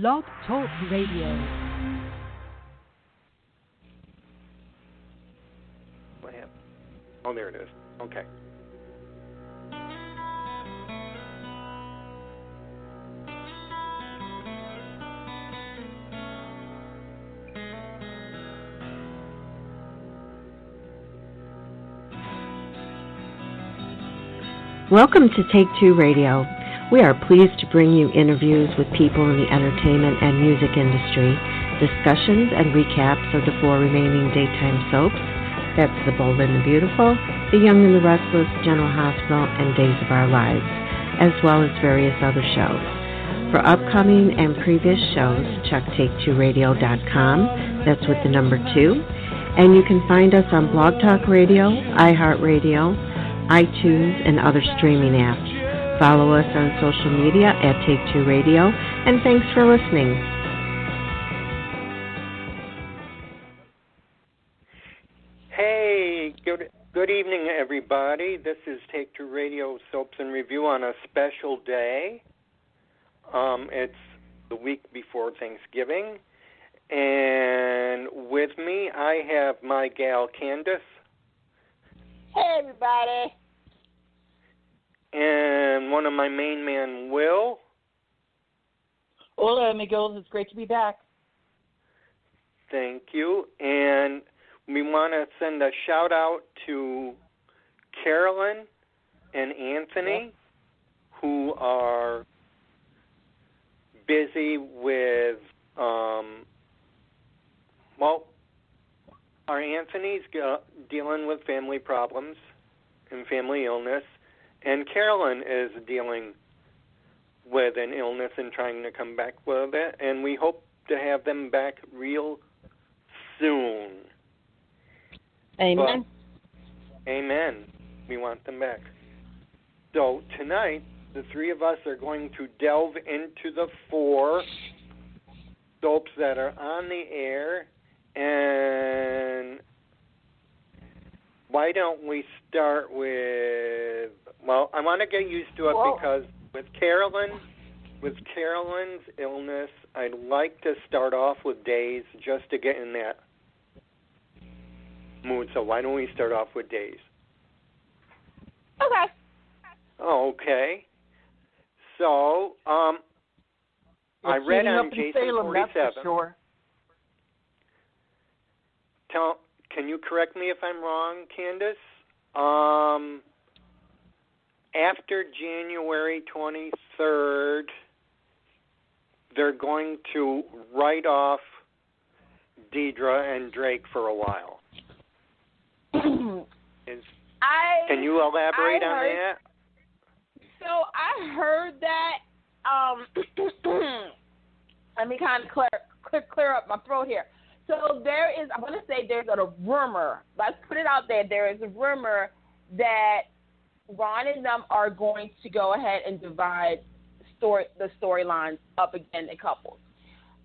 Blog Talk Radio. What happened? Oh, there it is. Okay. Welcome to Take Two Radio. We are pleased to bring you interviews with people in the entertainment and music industry, discussions and recaps of the 4 remaining daytime soaps. That's The Bold and the Beautiful, The Young and the Restless, General Hospital, and Days of Our Lives, as well as various other shows. For upcoming and previous shows, check take2radio.com. That's with the number 2. And you can find us on Blog Talk Radio, iHeartRadio, iTunes, and other streaming apps. Follow us on social media at Take Two Radio, and thanks for listening. Hey, good evening, everybody. This is Take Two Radio Soaps and Review on a special day. It's the week before Thanksgiving, and with me I have my gal Candice. Hey, everybody. And one of my main men, Will. Hola, amigos. It's great to be back. Thank you. And we want to send a shout-out to Carolyn and Anthony, who are busy with, our Anthony's dealing with family problems and family illness, and Carolyn is dealing with an illness and trying to come back with it, and we hope to have them back real soon. Amen. Amen. We want them back. So tonight, the 3 of us are going to delve into the 4 soaps that are on the air. And why don't we start with, I want to get used to it because with Carolyn's illness, I'd like to start off with Days just to get in that mood. So why don't we start off with Days? Okay. Okay. So, I read on Jason Salem, 47. that's for sure. Can you correct me if I'm wrong, Candice? After January 23rd, they're going to write off Deidre and Drake for a while. Can you elaborate on that? So I heard that. Let me kind of clear up my throat here. So there's a rumor. Let's put it out there. There is a rumor that Ron and them are going to go ahead and divide the storylines up again in couples.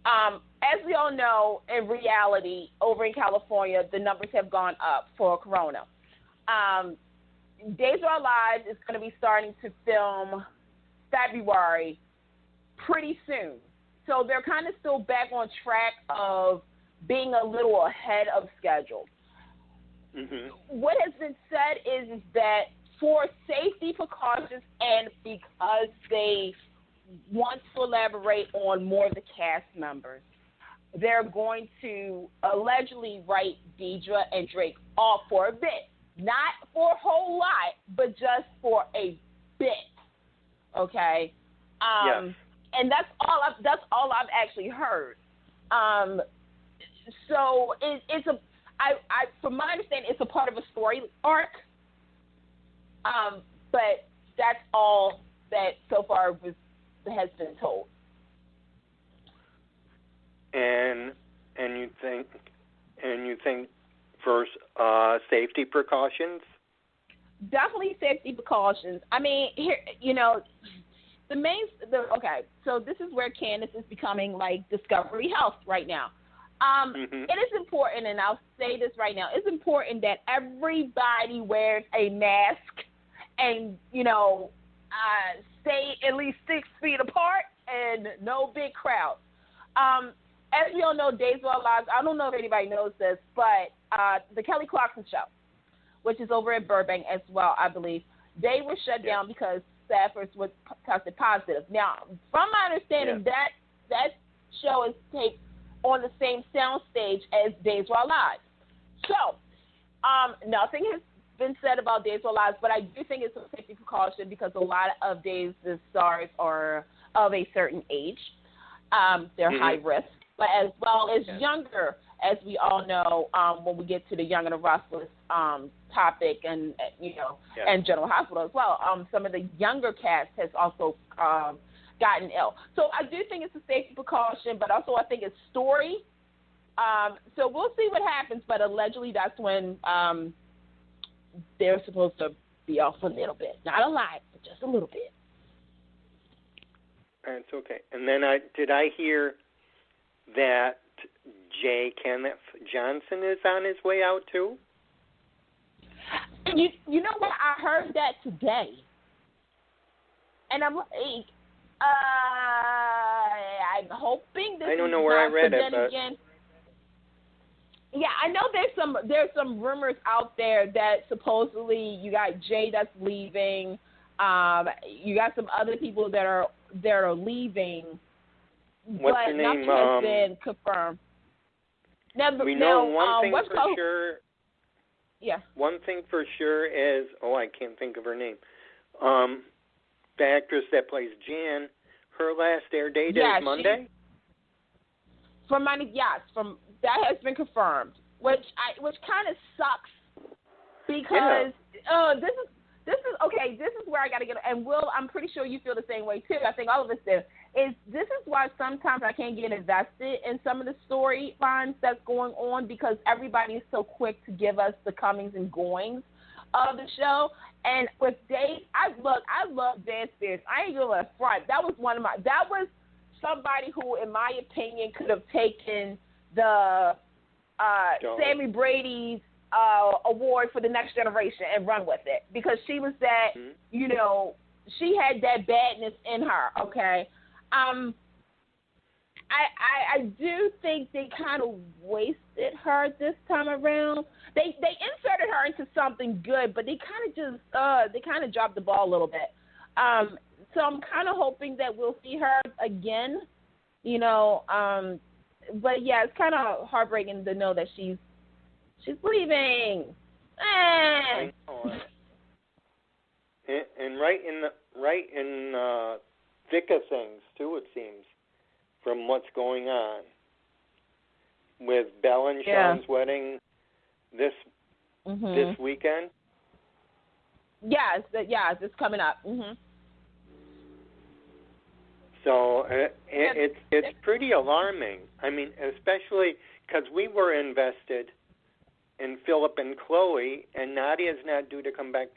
As we all know, in reality, over in California, the numbers have gone up for Corona. Days of Our Lives is going to be starting to film February pretty soon. So they're kind of still back on track of being a little ahead of schedule. Mm-hmm. What has been said is that for safety precautions and because they want to elaborate on more of the cast members, they're going to allegedly write Deidre and Drake off for a bit. Not for a whole lot, but just for a bit. Okay? Yes. And that's all I've actually heard. So it's from my understanding, it's a part of a story arc. But that's all that so far has been told. And you think for safety precautions? Definitely safety precautions. I mean, here, okay, so this is where Candice is becoming like Discovery Health right now. It is important, and I'll say this right now, it's important that everybody wears a mask and, stay at least 6 feet apart and no big crowd. as we all know, Days of Our Lives, I don't know if anybody knows this, but the Kelly Clarkson Show, which is over at Burbank as well, I believe, they were shut down because staffers were tested positive. Now, from my understanding, that show is taped on the same sound stage as Days of Our Lives. So, nothing has been said about Days of Our Lives, but I do think it's a safety precaution because a lot of Days' stars are of a certain age. They're high risk, but as well as younger, as we all know, when we get to the Young and the Restless topic and, and General Hospital as well, some of the younger cast has also gotten ill. So I do think it's a safety precaution, but also I think it's story. So we'll see what happens, but allegedly that's when they're supposed to be off a little bit. Not a lot, but just a little bit. That's okay. And then did I hear that J. Kenneth Johnson is on his way out too? You know what? I heard that today. And I'm like, I'm hoping this is I don't know where I read it, but again, yeah, I know there's some rumors out there that supposedly you got Jay that's leaving. You got some other people that are leaving. What's but her name? Nothing has been confirmed. We know one thing for sure. Yeah. One thing for sure is, I can't think of her name. The actress that plays Jan, her last air date is Monday. That has been confirmed, which kind of sucks because this is okay. This is where I got to get. And Will, I'm pretty sure you feel the same way too. I think all of us do. This is why sometimes I can't get invested in some of the storylines that's going on because everybody is so quick to give us the comings and goings of the show. And with Dave, I love Dan Spears. I ain't gonna front. That was somebody who, in my opinion, could have taken the Sammy Brady's award for the next generation and run with it because she was that, she had that badness in her. Okay. I do think they kind of wasted her this time around. They inserted her into something good, but they kind of dropped the ball a little bit. So I'm kind of hoping that we'll see her again, but yeah, it's kind of heartbreaking to know that she's leaving. I know. And right in thick of things too, it seems, from what's going on with Belle and Sean's wedding this weekend. Yes, it's coming up. So it's pretty alarming. I mean, especially because we were invested in Philip and Chloe, and Nadia's not due to come back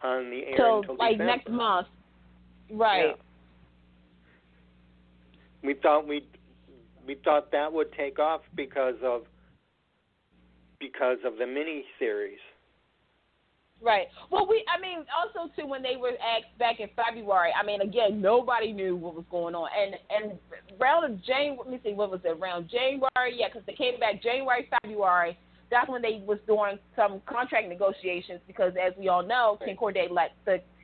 on the air until December. Next month. Right. Yeah. We thought that would take off because of the mini series. Right. Well, also too, when they were asked back in February, again, nobody knew what was going on, and around around January, because they came back January, February. That's when they was doing some contract negotiations because, as we all know, Ken Corday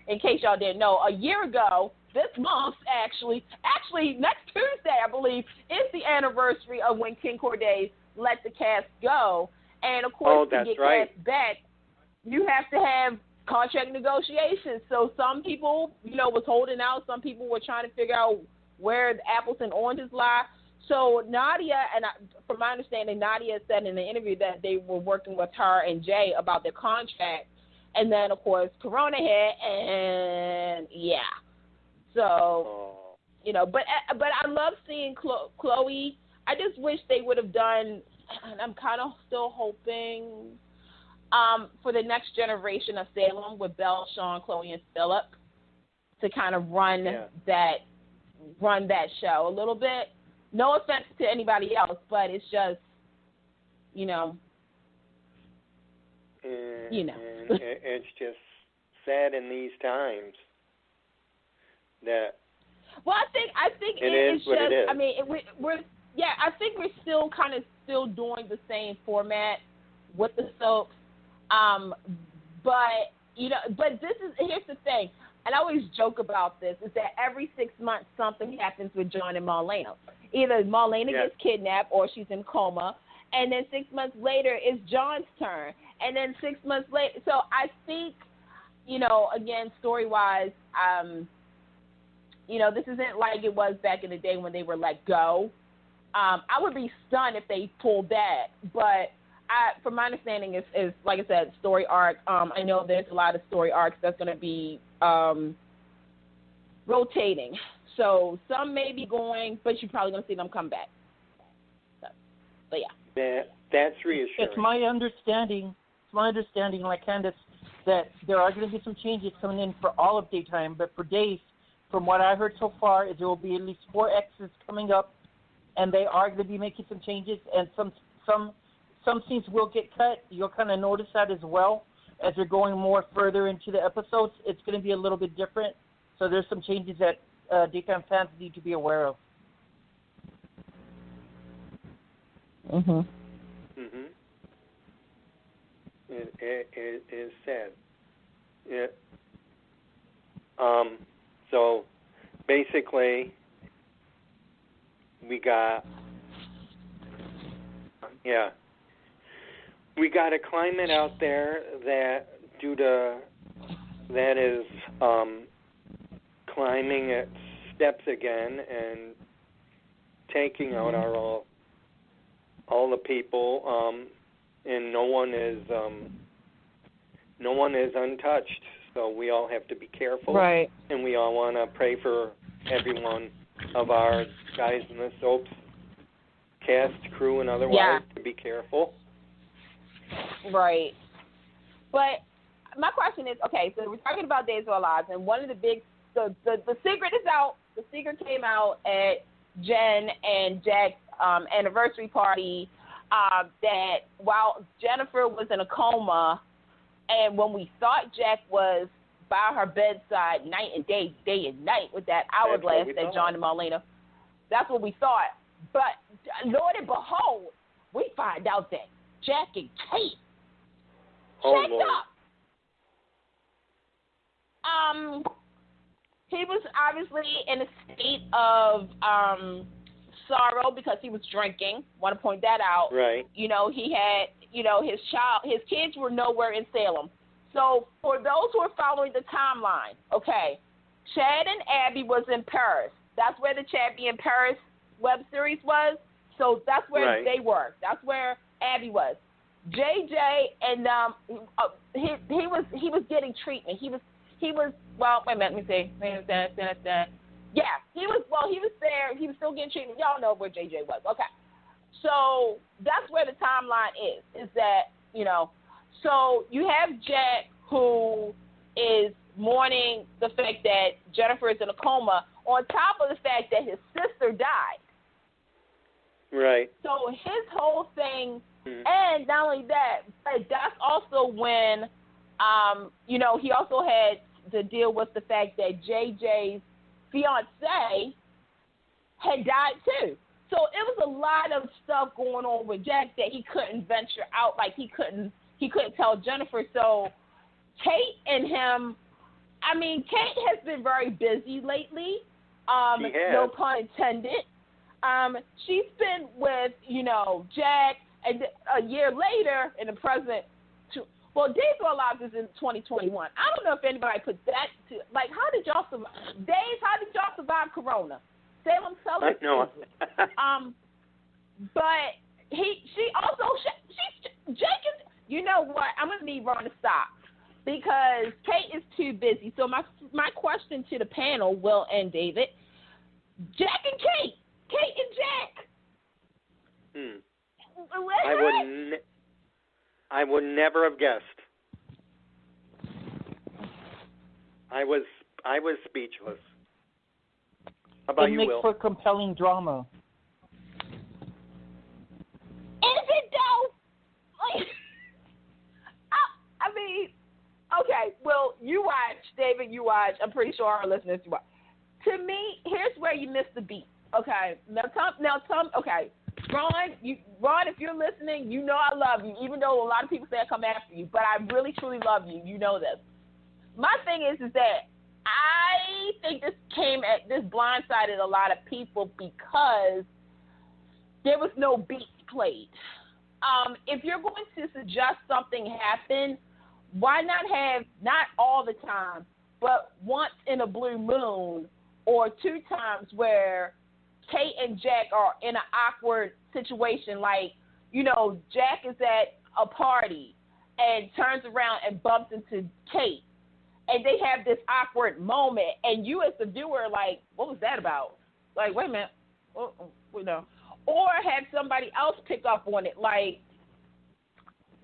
in case y'all didn't know, a year ago, this month actually next Tuesday, I believe, is the anniversary of when Ken Corday let the cast go. And, of course, to get cast back, you have to have contract negotiations. So some people, was holding out. Some people were trying to figure out where the apples and oranges lie. So Nadia, from my understanding, Nadia said in the interview that they were working with her and Jay about their contract. And then, of course, Corona hit, and So, but I love seeing Chloe. I just wish they would have done, and I'm kind of still hoping for the next generation of Salem with Belle, Sean, Chloe, and Philip to kind of run that show a little bit. No offense to anybody else, but it's just, it's just sad in these times that Well, I think it is it's what just. it is. I mean, I think we're still kind of doing the same format with the soaps. But here's the thing, and I always joke about this, is that every 6 months something happens with John and Marlena. Either Marlena gets kidnapped or she's in coma, and then 6 months later it's John's turn, and then 6 months later. So I think, again, story-wise, this isn't like it was back in the day when they were let go. I would be stunned if they pulled that, but from my understanding, is like I said, story arc. I know there's a lot of story arcs that's going to be rotating. So some may be going, but you're probably going to see them come back. So, but yeah, that's reassuring. It's my understanding, like Candice, that there are going to be some changes coming in for all of daytime, but for days, from what I heard so far, is there will be at least 4 X's coming up, and they are going to be making some changes, and some scenes will get cut. You'll kind of notice that as well as they're going more further into the episodes. It's going to be a little bit different. So there's some changes that daytime fans need to be aware of. Mhm. Mhm. It is sad. Yeah. So basically, we got a climate out there that is climbing its steps again and taking out all the people, and no one is untouched. So we all have to be careful, right? And we all want to pray for every one of our guys in the soaps, cast, crew, and otherwise to be careful. Right. But my question is, okay, so we're talking about Days of Our Lives, and one of the big, the secret is out. The secret came out at Jen and Jack's anniversary party, that while Jennifer was in a coma, and when we thought Jack was by her bedside night and day and night with that hourglass that John and Marlena, that's what we thought. But Lord and behold, we find out that Jack and Kate checked up. He was obviously in a state of sorrow because he was drinking. Want to point that out. Right. He had, his kids were nowhere in Salem. So for those who are following the timeline, okay, Chad and Abby was in Paris. That's where the Chad Be in Paris web series was. So that's where they were. That's where Abby was. JJ and he was getting treatment. He was well, wait a minute, let me see. Yeah, he was there. He was still getting treatment. Y'all know where JJ was. Okay. So that's where the timeline is that, so you have Jack, who is mourning the fact that Jennifer is in a coma, on top of the fact that his sister died. Right. So his whole thing, and not only that, but that's also when, he also had to deal with the fact that JJ's fiance had died too. So it was a lot of stuff going on with Jack that he couldn't venture out, like he couldn't tell Jennifer. So Kate and him, Kate has been very busy lately. She has. No pun intended. She's been with, Jack, and a year later in the present. Days of Our Lives is in 2021. I don't know if anybody put that to, like, how did y'all survive? Dave, how did y'all survive Corona? Salem Sellers. I know. But Jake is, you know what? I'm going to need Ron to stop because Kate is too busy. So my question to the panel, Will and David, Jack and Kate and Jack. I would never have guessed. I was speechless. How about you, Will? It makes for compelling drama. Is it though? Okay. Well, you watch, David. You watch. I'm pretty sure our listeners watch. to me, here's where you miss the beat. Okay, okay, Ron, if you're listening, you know I love you, even though a lot of people say I come after you, but I really, truly love you. You know this. My thing is that I think this blindsided a lot of people because there was no beats played. If you're going to suggest something happen, why not have, not all the time, but once in a blue moon or 2 times where Kate and Jack are in an awkward situation, like, you know, Jack is at a party and turns around and bumps into Kate, and they have this awkward moment, and you as the viewer are like, what was that about? Like, wait a minute. No. Or have somebody else pick up on it, like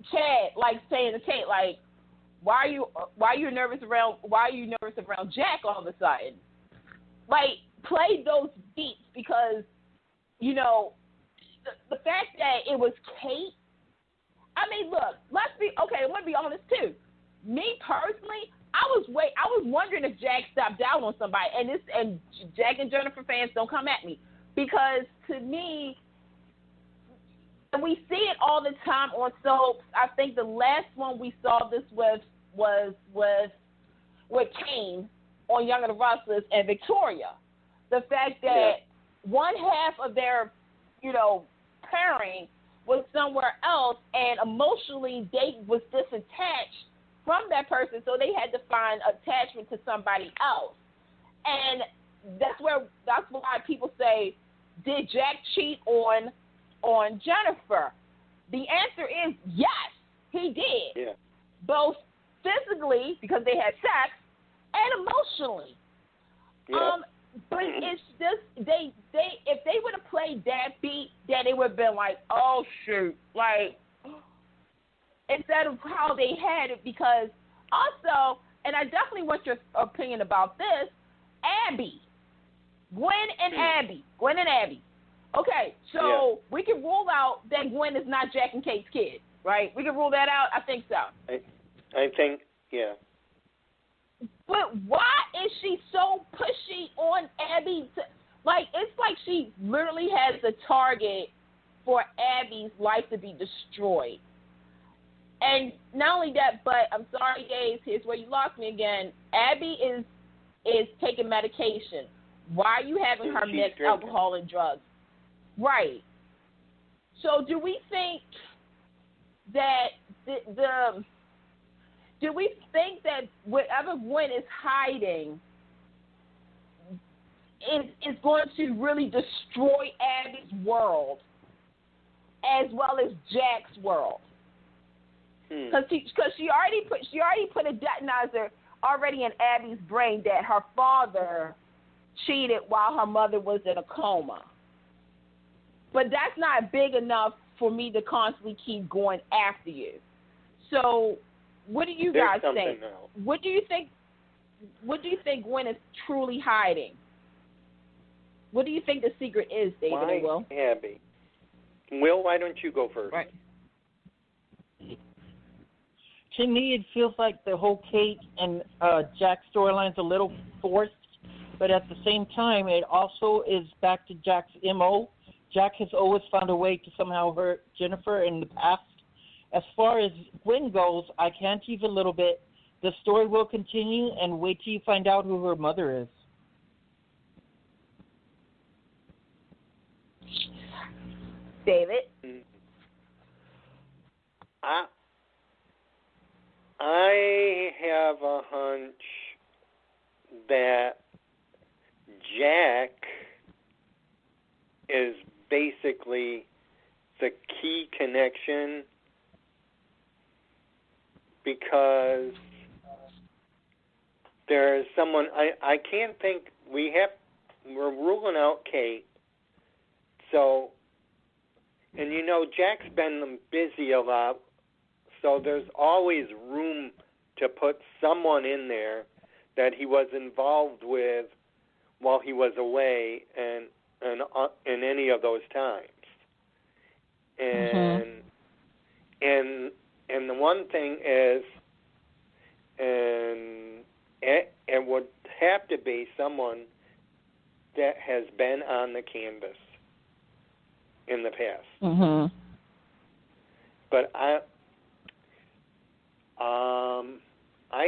Chad, like saying to Kate, like, why are you nervous around Jack all of a sudden? Like, play those beats because, you know, the fact that it was Kate. I mean, look, let's be honest too. Me personally, I was wondering if Jack stopped out on somebody, and Jack and Jennifer fans don't come at me, because to me, and we see it all the time on soaps. I think the last one we saw this with was with Kane on Young and the Restless and Victoria. The fact that one half of their, you know, pairing was somewhere else, and emotionally they was disattached from that person, so they had to find attachment to somebody else. And that's why people say, did Jack cheat on Jennifer? The answer is yes, he did. Yeah. Both physically, because they had sex, and emotionally. Yeah. But it's just if they would have played that beat, then it would have been like, oh shoot, like, instead of how they had it. Because also, and I definitely want your opinion about this, Abby, Gwen and Abby. Okay, so we can rule out that Gwen is not Jack and Kate's kid, right? We can rule that out. I think so. I think, yeah. But why is she so pushy on Abby? It's like she literally has a target for Abby's life to be destroyed. And not only that, but I'm sorry, Gaze, here's where you lost me again. Abby is taking medication. Why are you having her mix alcohol and drugs? Right. So do we think that do we think that whatever Gwen is hiding is going to really destroy Abby's world as well as Jack's world? Because she already put a detonator already in Abby's brain that her father cheated while her mother was in a coma. But that's not big enough for me to constantly keep going after you. So, what do you guys think? What do you think Gwen is truly hiding? What do you think the secret is, David and Will? Abby. Will, why don't you go first? Right. To me, it feels like the whole Kate and Jack storyline's a little forced, but at the same time, it also is back to Jack's MO. Jack has always found a way to somehow hurt Jennifer in the past. As far as Gwen goes, I can't tease a little bit. The story will continue, and wait till you find out who her mother is. David? I have a hunch that Jack is basically the key connection, because there is someone I can't think. We're ruling out Kate. So, and you know, Jack's been busy a lot, so there's always room to put someone in there that he was involved with while he was away, and in any of those times. And and the one thing is, and it would have to be someone that has been on the canvas in the past. Mm-hmm. But I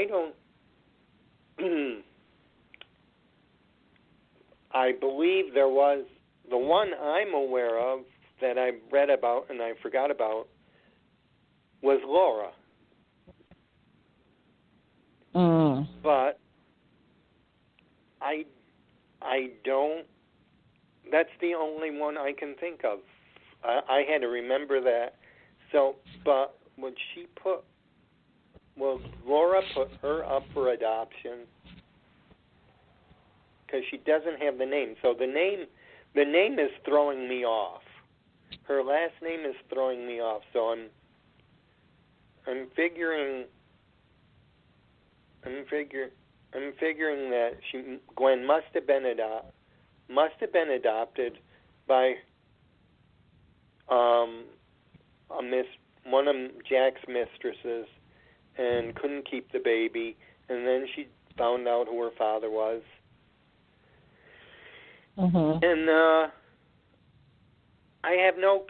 don't. I believe there was the one I'm aware of that I read about and I forgot about was Laura. But I don't. That's the only one I can think of. I had to remember that. So, but when she Laura put her up for adoption because she doesn't have the name. So the name is throwing me off. Her last name is throwing me off. So I'm figuring that Gwen must have been adopted by one of Jack's mistresses and couldn't keep the baby, and then she found out who her father was. Mm-hmm. And I have no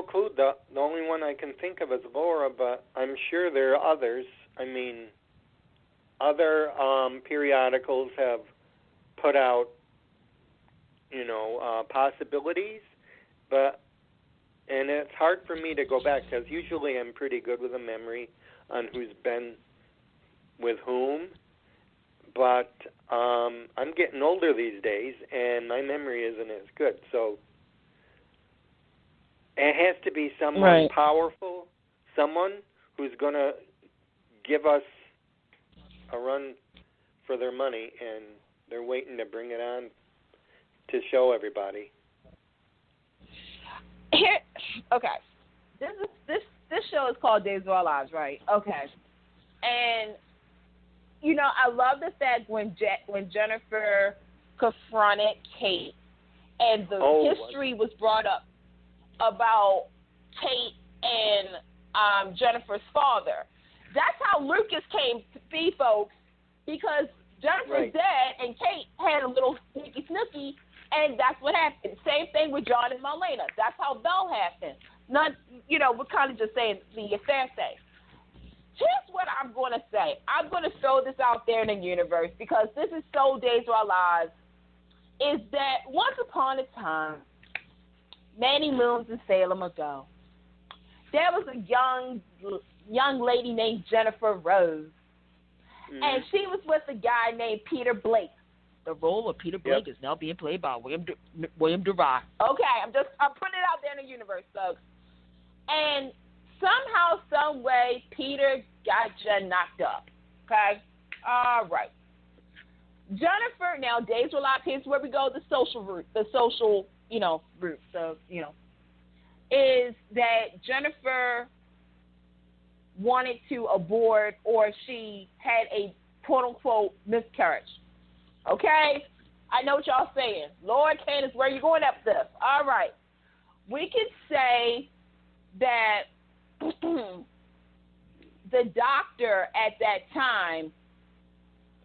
clue. The only one I can think of is Laura, but I'm sure there are others. I mean, other periodicals have put out, possibilities, and it's hard for me to go back because usually I'm pretty good with a memory on who's been with whom, but I'm getting older these days, and my memory isn't as good. So it has to be someone powerful, someone who's going to give us a run for their money, and they're waiting to bring it on to show everybody. Here, okay. This show is called Days of Our Lives, right? Okay. And I love the fact when Jennifer confronted Kate, and the history was brought up about Kate and Jennifer's father. That's how Lucas came to be, folks, because Jennifer's dad and Kate had a little sneaky snooky, and that's what happened. Same thing with John and Marlena. That's how Belle happened. We're kind of just saying the affair thing. Here's what I'm going to say. I'm going to throw this out there in the universe because this is so Days of Our Lives, is that once upon a time, many moons in Salem ago, there was a young lady named Jennifer Rose, and she was with a guy named Peter Blake. The role of Peter Blake is now being played by William DeVry. Okay, I'm putting it out there in the universe, folks. And somehow, some way, Peter got Jen knocked up. Okay, all right. Jennifer, now Days of Our Lives. Here's where we go. The social route. So is that Jennifer wanted to abort, or she had a quote-unquote miscarriage. Okay? I know what y'all saying. Lord, Candice, where are you going up this? All right. We could say that the doctor at that time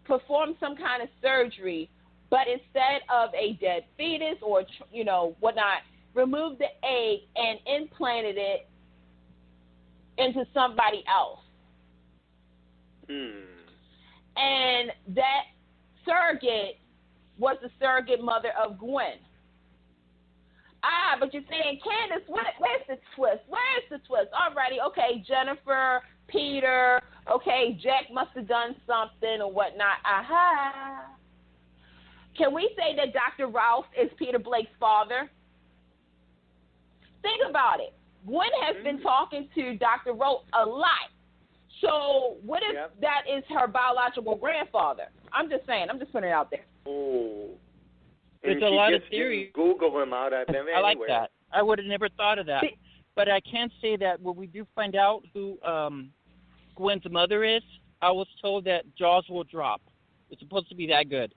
performed some kind of surgery, but instead of a dead fetus or, whatnot, removed the egg and implanted it into somebody else. And that surrogate was the surrogate mother of Gwen. But you're saying, Candice, where's the twist? Where's the twist? Alrighty, okay, Jennifer, Peter, okay, Jack must have done something or whatnot. Aha. Can we say that Dr. Ralph is Peter Blake's father? Think about it. Gwen has been talking to Dr. Ralph a lot. So what if that is her biological grandfather? I'm just saying. I'm just putting it out there. Oh. There's a lot of theories. Google him out of them anywhere. I like that. I would have never thought of that. But I can say that when we do find out who Gwen's mother is, I was told that jaws will drop. It's supposed to be that good.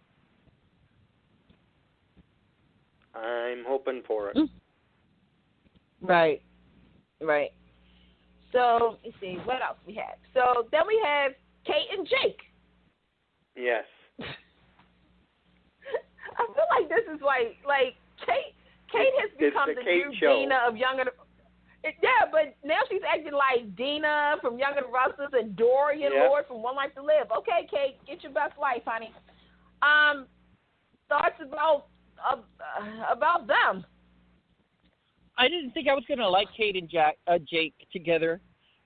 I'm hoping for it. Right. So, let's see, what else we have? So, then we have Kate and Jake. Yes. I feel like this is like Kate has become the new show. Dina of Young and yeah, but now she's acting like Dina from Young and the Restless and Dorian Lord from One Life to Live. Okay, Kate, get your best life, honey. Thoughts about them? I didn't think I was going to like Kate and Jake together,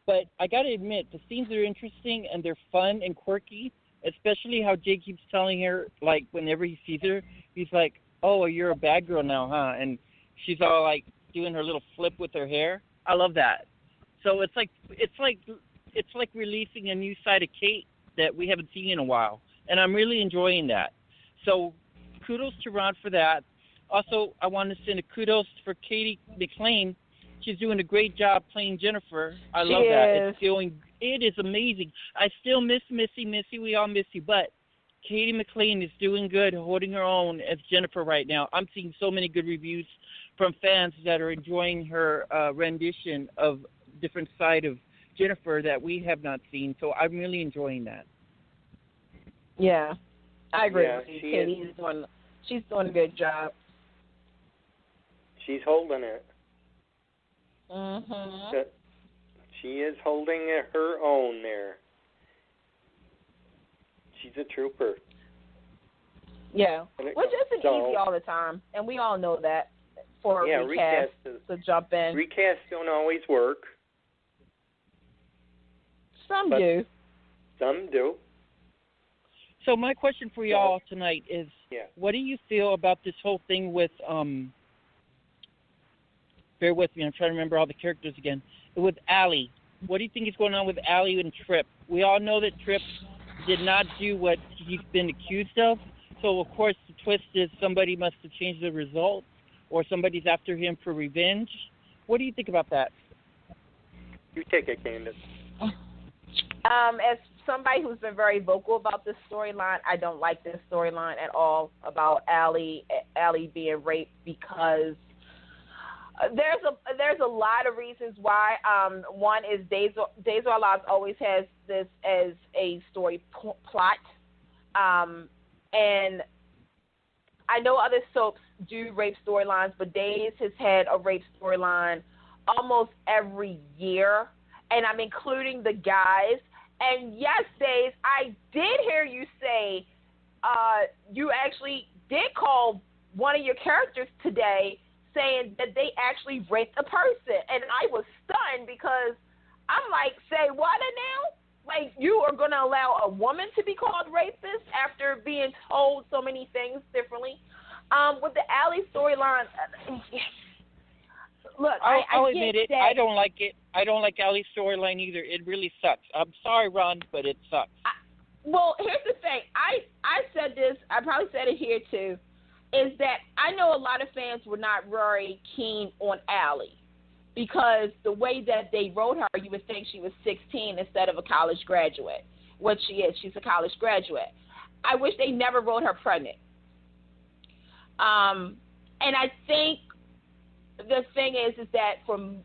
but I got to admit, the scenes are interesting and they're fun and quirky, especially how Jake keeps telling her, like, whenever he sees her, he's like, oh, you're a bad girl now, huh? And she's all, like, doing her little flip with her hair. I love that. So it's like releasing a new side of Kate that we haven't seen in a while, and I'm really enjoying that. So kudos to Ron for that. Also, I want to send a kudos for Katie McLean. She's doing a great job playing Jennifer. I love that. It is amazing. I still miss Missy. We all miss you, but Katie McLean is doing good, holding her own as Jennifer right now. I'm seeing so many good reviews from fans that are enjoying her rendition of different side of Jennifer that we have not seen. So I'm really enjoying that. Yeah, I agree with you. She's doing a good job. She's holding it. Mm-hmm. She is holding her own there. She's a trooper. Yeah, which isn't easy all the time, and we all know that. For a recast to jump in. Recasts don't always work. Some do. Some do. So my question for y'all tonight is, what do you feel about this whole thing with, bear with me, I'm trying to remember all the characters again, with Allie. What do you think is going on with Allie and Tripp? We all know that Tripp did not do what he's been accused of, so of course the twist is somebody must have changed the result, or somebody's after him for revenge. What do you think about that? You take it, Candice. As somebody who's been very vocal about this storyline, I don't like this storyline at all about Allie being raped, because there's a lot of reasons why. One is Days of Our Lives always has this as a story plot, and I know other soaps do rape storylines, but Days has had a rape storyline almost every year, and I'm including the guys. And yes, Days, I did hear you say you actually did call one of your characters today saying that they actually raped a person, and I was stunned because I'm like, say what now? Like, you are going to allow a woman to be called racist after being told so many things differently? With the Allie storyline, look, I'll admit it. I don't like it. I don't like Allie's storyline either. It really sucks. I'm sorry, Ron, but it sucks. Well, here's the thing. I said this. I probably said it here too. Is that I know a lot of fans were not very keen on Allie because the way that they wrote her, you would think she was 16 instead of a college graduate. What she is, she's a college graduate. I wish they never wrote her pregnant. And I think the thing is that from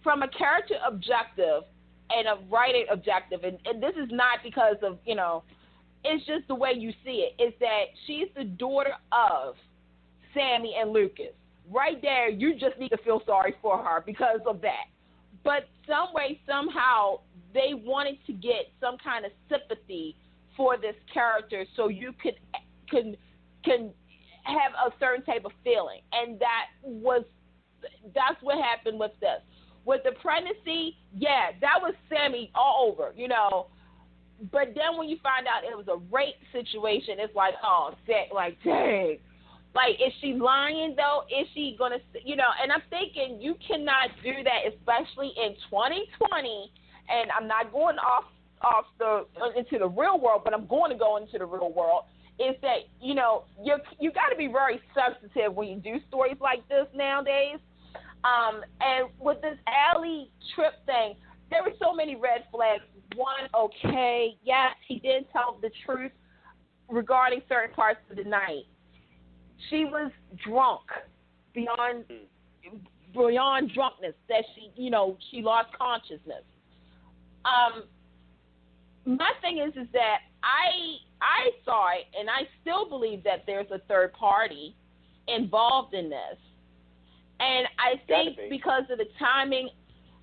a character objective and a writing objective, and this is not because of, it's just the way you see it, is that she's the daughter of Sammy and Lucas. Right there, you just need to feel sorry for her because of that. But some way, somehow, they wanted to get some kind of sympathy for this character so you can have a certain type of feeling. And that's what happened with this. With the pregnancy, that was Sammy all over, But then when you find out it was a rape situation, it's like, dang. Like, is she lying, though? Is she going to, and I'm thinking you cannot do that, especially in 2020. And I'm not going into the real world, but I'm going to go into the real world. Is that, you got to be very sensitive when you do stories like this nowadays. And with this Allie Tripp thing, there were so many red flags. One, okay, yes, he did tell the truth regarding certain parts of the night. She was drunk beyond drunkenness, that she lost consciousness. My thing is that I saw it, and I still believe that there's a third party involved in this. And I think because of the timing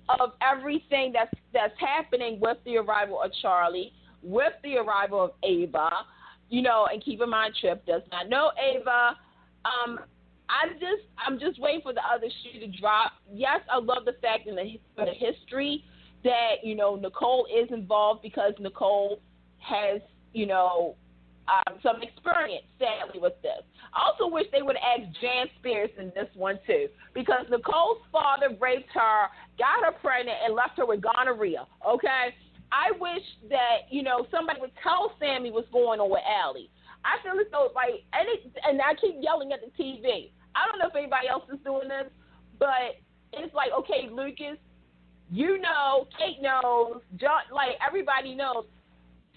of everything that's happening with the arrival of Charlie, with the arrival of Ava, you know, and keep in mind Tripp does not know Ava. I'm just waiting for the other shoe to drop. Yes, I love the fact in the history that, you know, Nicole is involved because Nicole has, you know, some experience, sadly, with this. I also wish they would have asked Jan Spears in this one, too, because Nicole's father raped her, got her pregnant, and left her with gonorrhea, okay? I wish that, you know, somebody would tell Sammy what's going on with Allie. I feel as though, like, and I keep yelling at the TV. I don't know if anybody else is doing this, but it's like, okay, Lucas, you know, Kate knows, John, like, everybody knows.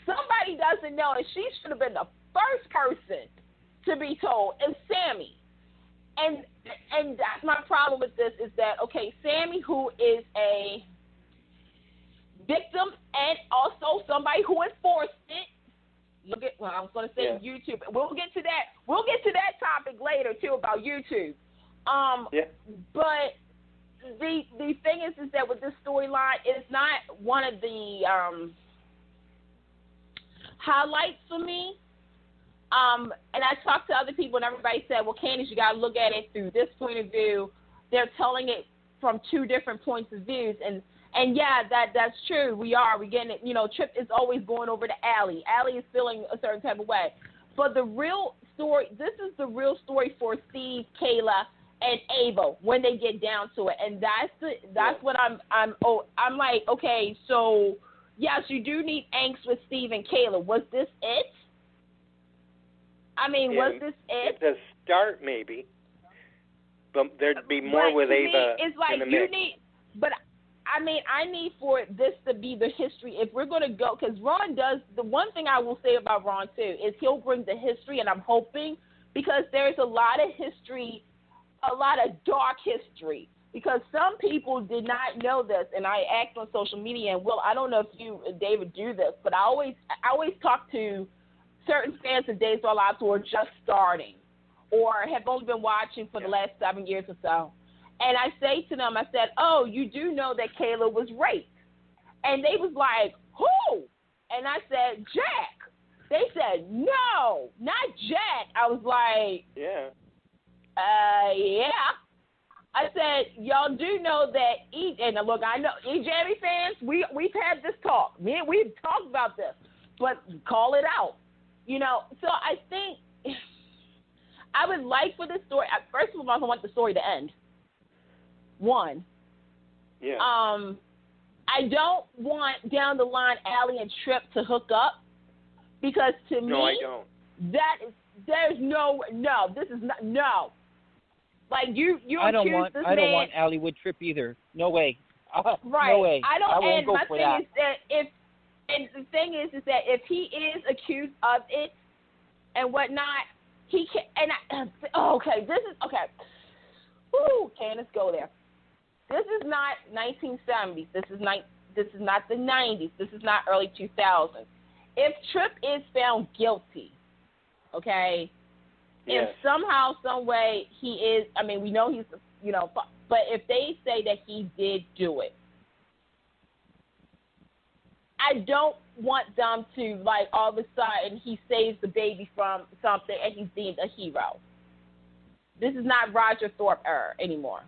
Somebody doesn't know, and she should have been the first person to be told, and Sammy. And that's my problem with this is that, okay, Sammy, who is a victim and also somebody who enforced it. Look at, well, I was going to say YouTube. We'll get to that. We'll get to that topic later too about YouTube. But the thing is that with this storyline, it's not one of the highlights for me. And I talked to other people, and everybody said, "Well, Candice, you got to look at it through this point of view." They're telling it from two different points of views, and yeah, that's true. We're getting it. You know, Tripp is always going over to Allie. Allie is feeling a certain type of way. But the real story, this is the real story for Steve, Kayla, and Ava when they get down to it. And that's what I'm like, okay, so yes, you do need angst with Steve and Kayla. Was this it? I mean, was this it? At the start, maybe. But there'd be more with Ava. It's like in the mix. I need for this to be the history. If we're going to go, because Ron does, the one thing I will say about Ron, too, is he'll bring the history, and I'm hoping, because there's a lot of history, a lot of dark history, because some people did not know this, and I asked on social media, and Will, I don't know if you and David do this, but I always talk to certain fans of Days of Our Lives who are just starting or have only been watching for the last 7 years or so. And I say to them, I said, oh, you do know that Kayla was raped. And they was like, who? And I said, Jack. They said, no, not Jack. I was like, yeah. I said, y'all do know that, and look, I know, E-Jammy fans, we've had this talk. We've talked about this, but call it out. You know, so I think I would like for this story, first of all, I want the story to end. One. Yeah. I don't want down the line Allie and Tripp to hook up because to me, I don't. There's no, this is not, no. Like you I don't accuse this man. I don't want Allie with Tripp either. No way. Right. No way. I don't. I won't and go my for thing that. is that and the thing is that if he is accused of it and whatnot, he can. And okay, this is okay. Woo, Candice, go there. This is not 1970s. This is not the 90s. This is not early 2000s. If Tripp is found guilty, okay, if somehow, some way he is, I mean, we know he's, you know, but if they say that he did do it, I don't want them to, like, all of a sudden he saves the baby from something and he's deemed a hero. This is not Roger Thorpe era anymore.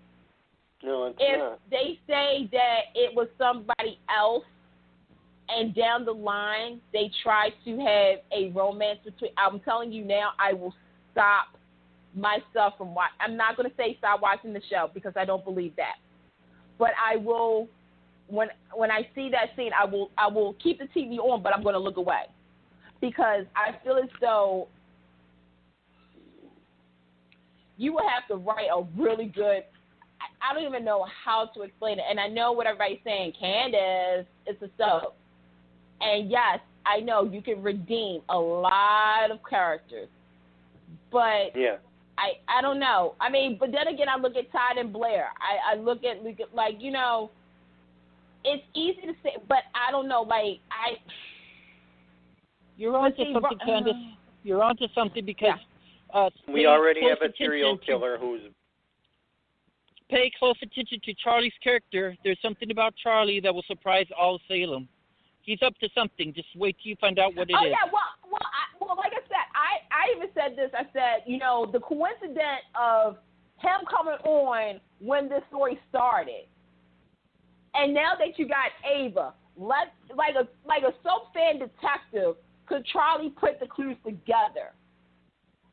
No, it's if not. they say that it was somebody else and down the line they try to have a romance between, I'm telling you now, I will stop myself from watching. I'm not going to say stop watching the show because I don't believe that. But I will, when I see that scene, I will keep the TV on, but I'm going to look away because I feel as though you will have to write a really good, I don't even know how to explain it. And I know what everybody's saying, Candice, it's a soap. And yes, I know you can redeem a lot of characters. But I don't know. I mean, but then again, I look at Todd and Blair. I look at like, you know, it's easy to say, but I don't know. Like, You're onto something, Candice. You're onto something because we already have a serial killer who's... Pay close attention to Charlie's character. There's something about Charlie that will surprise all of Salem. He's up to something. Just wait till you find out what it is. Oh, yeah. Well, like I said, I even said this. I said, the coincidence of him coming on when this story started, and now that you got Ava, like a soap fan detective, could Charlie put the clues together?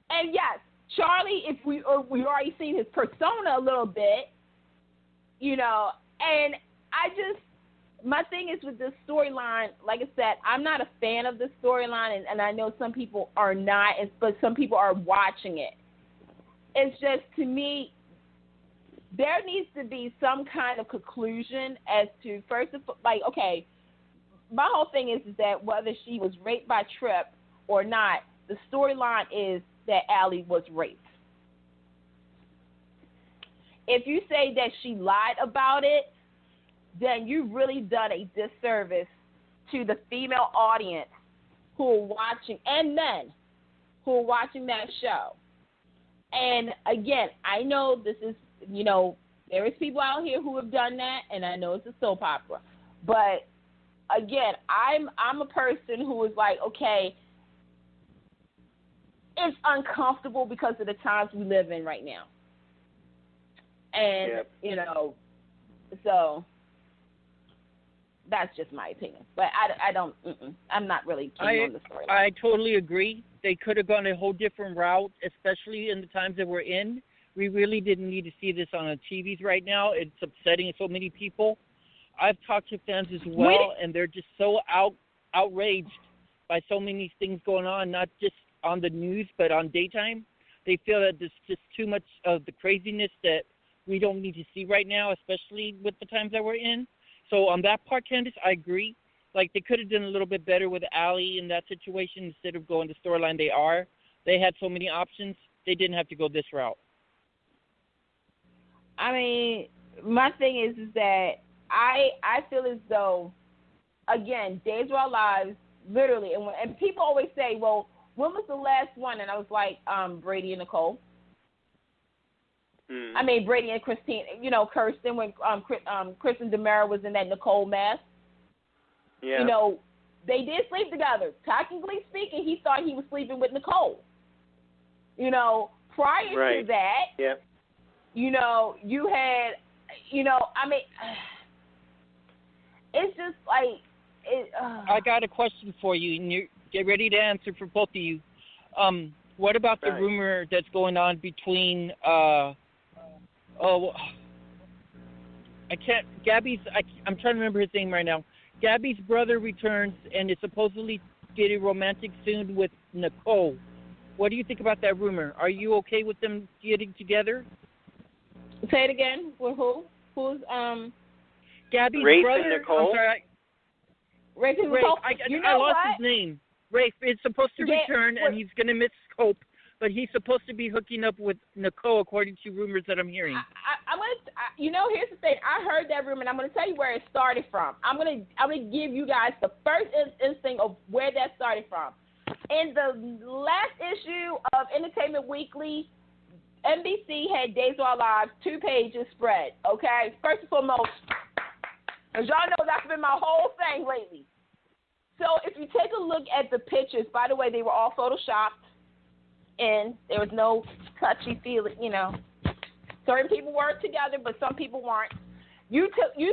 And yes, Charlie, if we already seen his persona a little bit, and my thing is with this storyline, like I said, I'm not a fan of this storyline, and I know some people are not, but some people are watching it. It's just, to me, there needs to be some kind of conclusion as to, first of all, okay, my whole thing is that whether she was raped by Tripp or not, the storyline is that Allie was raped. If you say that she lied about it, then you've really done a disservice to the female audience who are watching, and men who are watching that show. And again, I know this is, there is people out here who have done that, and I know it's a soap opera. But again, I'm a person who is like, okay, it's uncomfortable because of the times we live in right now. And, so that's just my opinion. But I'm not really keen on the story. I totally agree. They could have gone a whole different route, especially in the times that we're in. We really didn't need to see this on the TVs right now. It's upsetting so many people. I've talked to fans as well, and they're just so outraged by so many things going on, not just on the news, but on daytime. They feel that there's just too much of the craziness that we don't need to see right now, especially with the times that we're in. So on that part, Candice, I agree. Like, they could have done a little bit better with Allie in that situation instead of going the storyline they are. They had so many options. They didn't have to go this route. I mean, my thing is that I feel as though, again, Days of Our Lives, literally, and people always say, well, when was the last one? And I was like, Brady and Nicole. I mean, Brady and Christine, Kirsten, when Kristen DeMera was in that Nicole mess. Yeah. They did sleep together. Technically speaking, he thought he was sleeping with Nicole. Prior to that, you had, I mean, it's just like, I got a question for you, and you get ready to answer for both of you. What about the rumor that's going on between, I'm trying to remember his name right now. Gabby's brother returns and is supposedly getting romantic soon with Nicole. What do you think about that rumor? Are you okay with them getting together? Say it again. With who? Who's Gabby's Rafe brother? And Nicole? I'm sorry. Rafe and Nicole. I lost his name. Rafe is supposed to return, and he's going to miss Scope, but he's supposed to be hooking up with Nicole, according to rumors that I'm hearing. I'm gonna, here's the thing. I heard that rumor, and I'm gonna tell you where it started from. I'm gonna give you guys the first instinct of where that started from. In the last issue of Entertainment Weekly, NBC had Days of Our Lives 2 pages spread. Okay, first and foremost, as y'all know, that's been my whole thing lately. So if you take a look at the pictures, by the way, they were all photoshopped, and there was no touchy feeling, Certain people were together, but some people weren't. You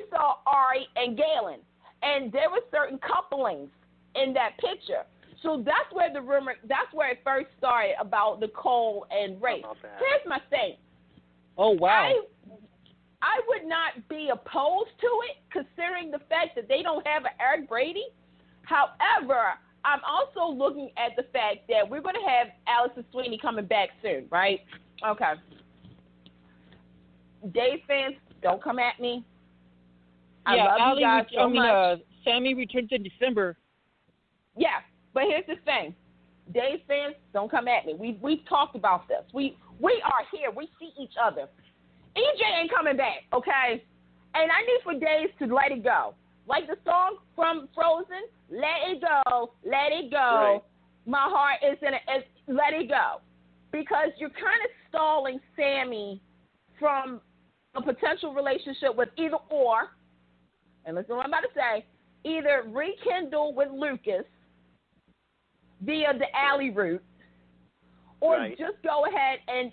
saw Ari and Galen, and there were certain couplings in that picture. So that's where it first started about Nicole and Rafe. Here's my thing. Oh, wow. I would not be opposed to it, considering the fact that they don't have an Eric Brady. However, I'm also looking at the fact that we're going to have Allison Sweeney coming back soon, right? Okay. Days fans, don't come at me. I love you guys so much. Sammy returns in December. Yeah, but here's the thing. Days fans, don't come at me. We've talked about this. We are here. We see each other. EJ ain't coming back, okay? And I need for Days to let it go. Like the song from Frozen, let it go, let it go. Right. My heart is in it. Let it go. Because you're kind of stalling Sammy from a potential relationship with either or, and listen to what I'm about to say, either rekindle with Lucas via the alley route, or Right. just go ahead and,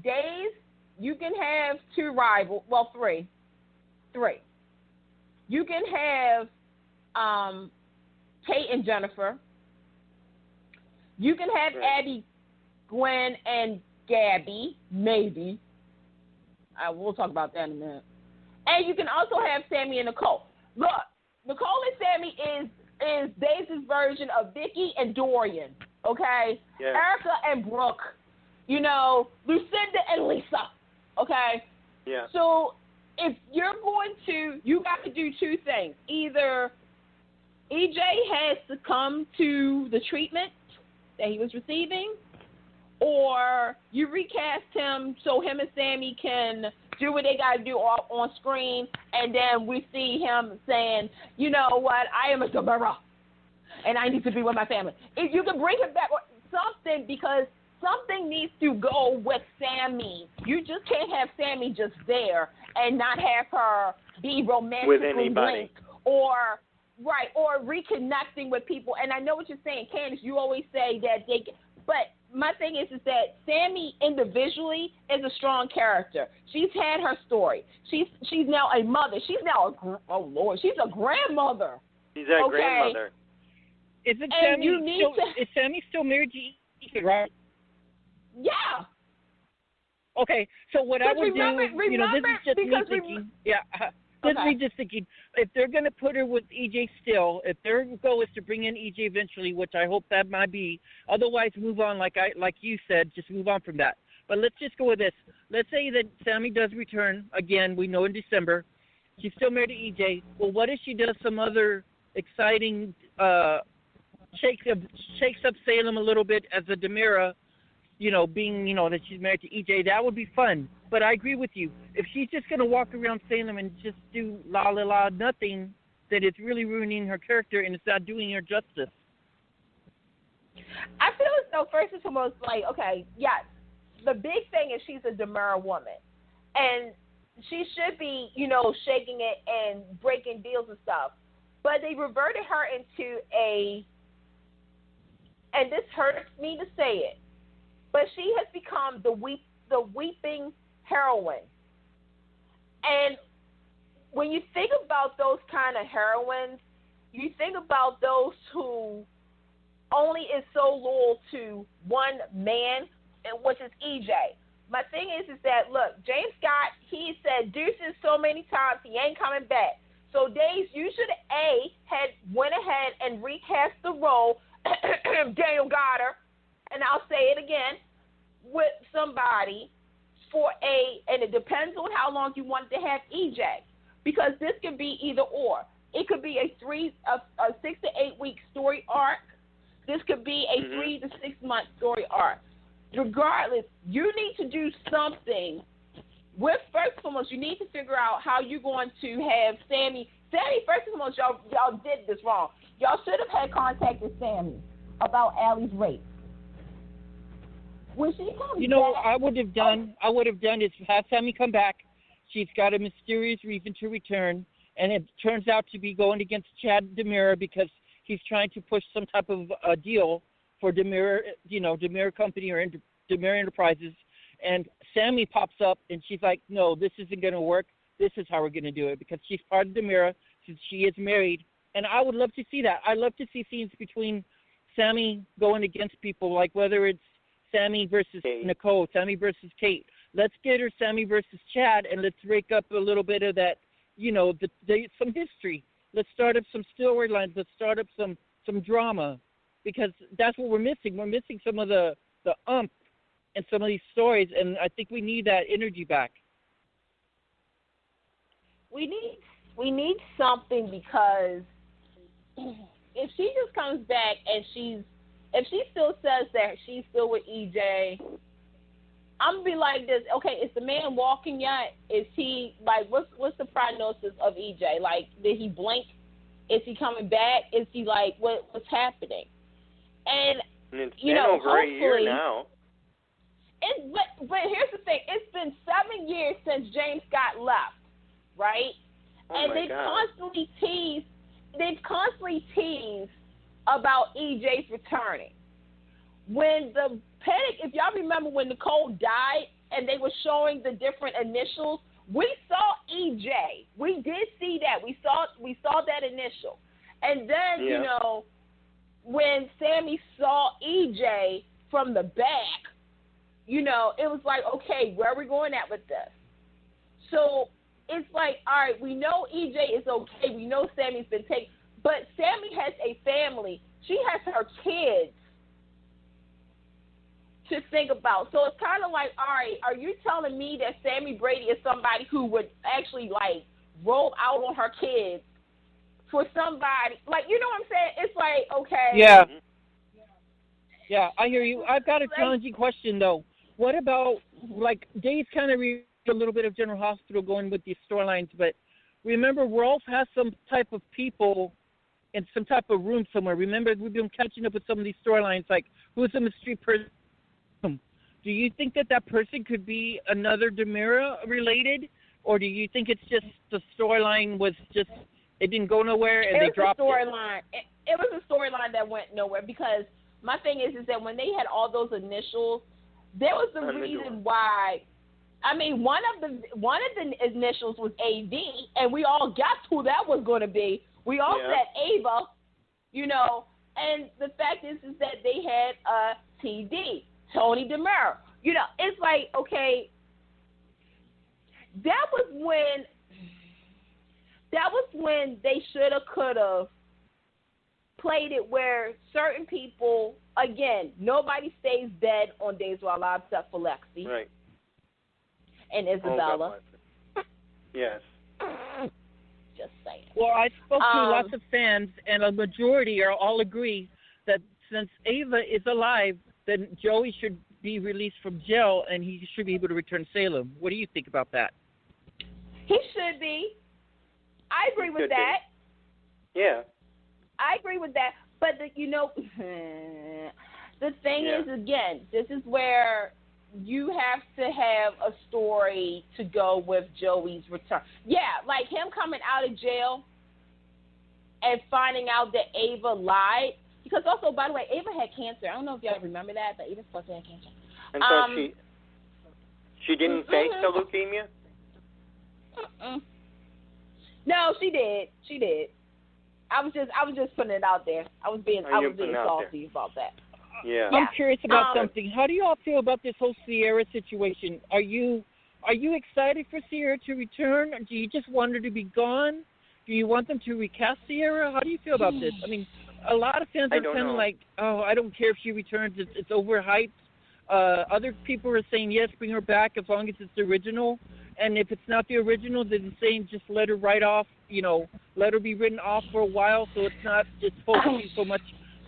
Days, you can have two rivals, well, three. You can have Kate and Jennifer. You can have Right. Abby, Gwen, and Gabby, maybe. We'll talk about that in a minute. And you can also have Sammy and Nicole. Look, Nicole and Sammy is Days' version of Vicky and Dorian, okay? Yeah. Erica and Brooke, Lucinda and Lisa, okay? Yeah. So if you're going to, you got to do two things. Either EJ has to come to the treatment that he was receiving, or you recast him so him and Sammy can do what they got to do on screen, and then we see him saying, you know what, I am a Demura, and I need to be with my family. If you can bring him back or something, because something needs to go with Sammy. You just can't have Sammy just there and not have her be romantically linked or reconnecting with people. And I know what you're saying, Candice. You always say that but my thing is that Sammy individually is a strong character. She's had her story. She's now a mother. She's now she's a grandmother. She's a grandmother. Is Sammy still married to EJ, right? Yeah. Okay, so what I would remember, do, this is just me thinking. This is me just thinking. If they're going to put her with EJ still, if their goal is to bring in EJ eventually, which I hope that might be, otherwise move on. Like you said, just move on from that. But let's just go with this. Let's say that Sammy does return again. We know in December, she's still married to EJ. Well, what if she does some other exciting shakes up Salem a little bit as a Demira? Being, that she's married to EJ, that would be fun. But I agree with you. If she's just going to walk around Salem and just do la la la nothing, then it's really ruining her character and it's not doing her justice. I feel as though, first and foremost, yes, the big thing is she's a Demura woman. And she should be, shaking it and breaking deals and stuff. But they reverted her into and this hurts me to say it, but she has become the weeping heroine. And when you think about those kind of heroines, you think about those who only is so loyal to one man, which is EJ. My thing is that, look, James Scott, he said deuces so many times, he ain't coming back. So, Days, you should had went ahead and recast the role, Daniel Goddard, and I'll say it again, with somebody and it depends on how long you want to have EJ, because this could be either or. It could be a 6 to 8 week story arc. This could be a 3 to 6 month story arc. Regardless, you need to do something. First and foremost, you need to figure out how you're going to have Sammy. First and foremost, y'all did this wrong. Y'all should have had contact with Sammy about Allie's rape. When she comes back, I would have done is have Sammy come back. She's got a mysterious reason to return, and it turns out to be going against Chad Demira because he's trying to push some type of a deal for Demira, Demira Company or Demira Enterprises. And Sammy pops up, and she's like, no, this isn't going to work. This is how we're going to do it, because she's part of Demira since she is married. And I would love to see that. I'd love to see scenes between Sammy going against people, like whether it's Sammy versus Nicole, Sammy versus Kate. Let's get her Sammy versus Chad, and let's rake up a little bit of that, some history. Let's start up some storylines. Let's start up some drama, because that's what we're missing. We're missing some of the umph and some of these stories, and I think we need that energy back. We need something, because if she just comes back and if she still says that she's still with EJ, I'm gonna be like this. Okay, is the man walking yet? Is he like what's the prognosis of EJ? Like, did he blink? Is he coming back? Is he like what's happening? And it's you been know, over a year now. But here's the thing. It's been 7 years since James Scott left, right? Oh and my they've God. constantly teased about EJ's returning. When the panic, if y'all remember when Nicole died and they were showing the different initials, we saw EJ. We did see that. We saw that initial. And then, you know, when Sammy saw EJ from the back, you know, it was like, okay, where are we going at with this? So it's like, all right, we know EJ is okay. We know Sammy's been taken. But Sammy has a family. She has her kids to think about. So it's kind of like, all right, are you telling me that Sammy Brady is somebody who would actually, like, roll out on her kids for somebody? Like, you know what I'm saying? It's like, okay. Yeah. Yeah, I hear you. I've got a challenging question, though. What about, like, Dave's kind of a little bit of General Hospital going with these storylines, but remember, Rolf has some type of people in some type of room somewhere. Remember, we've been catching up with some of these storylines, like, who's a mystery person? Do you think that person could be another Demira related, or do you think it's just the storyline was just, it didn't go nowhere and they dropped it? It was a storyline that went nowhere, because my thing is that when they had all those initials, there was a reason why. I mean, one of the initials was AD, and we all got who that was going to be. We all said Ava, you know, and the fact is that they had a TD, Tony DeMera. You know, it's like, okay, that was when they should have, could have played it where certain people, again, nobody stays dead on Days of Our Lives except for Lexi. Right. And Isabella. Oh, yes. Just saying. Well, I spoke to lots of fans, and a majority all agree that since Ava is alive, then Joey should be released from jail, and he should be able to return to Salem. What do you think about that? He should be. I agree with that. Yeah. I agree with that. But, the thing is, again, this is where you have to have a story to go with Joey's return. Yeah, like him coming out of jail and finding out that Ava lied. Because also, by the way, Ava had cancer. I don't know if y'all remember that, but Ava's supposed to have cancer. And so she didn't face the leukemia? No, she did. She did. I was just putting it out there. I was being salty about that. Yeah. I'm curious about something. How do you all feel about this whole Sierra situation? Are you excited for Sierra to return? Or do you just want her to be gone? Do you want them to recast Sierra? How do you feel about this? I mean, a lot of fans are kind of like, oh, I don't care if she returns. It's overhyped. Other people are saying, yes, bring her back as long as it's the original. And if it's not the original, then saying just let her write off, let her be written off for a while so it's not just focusing so much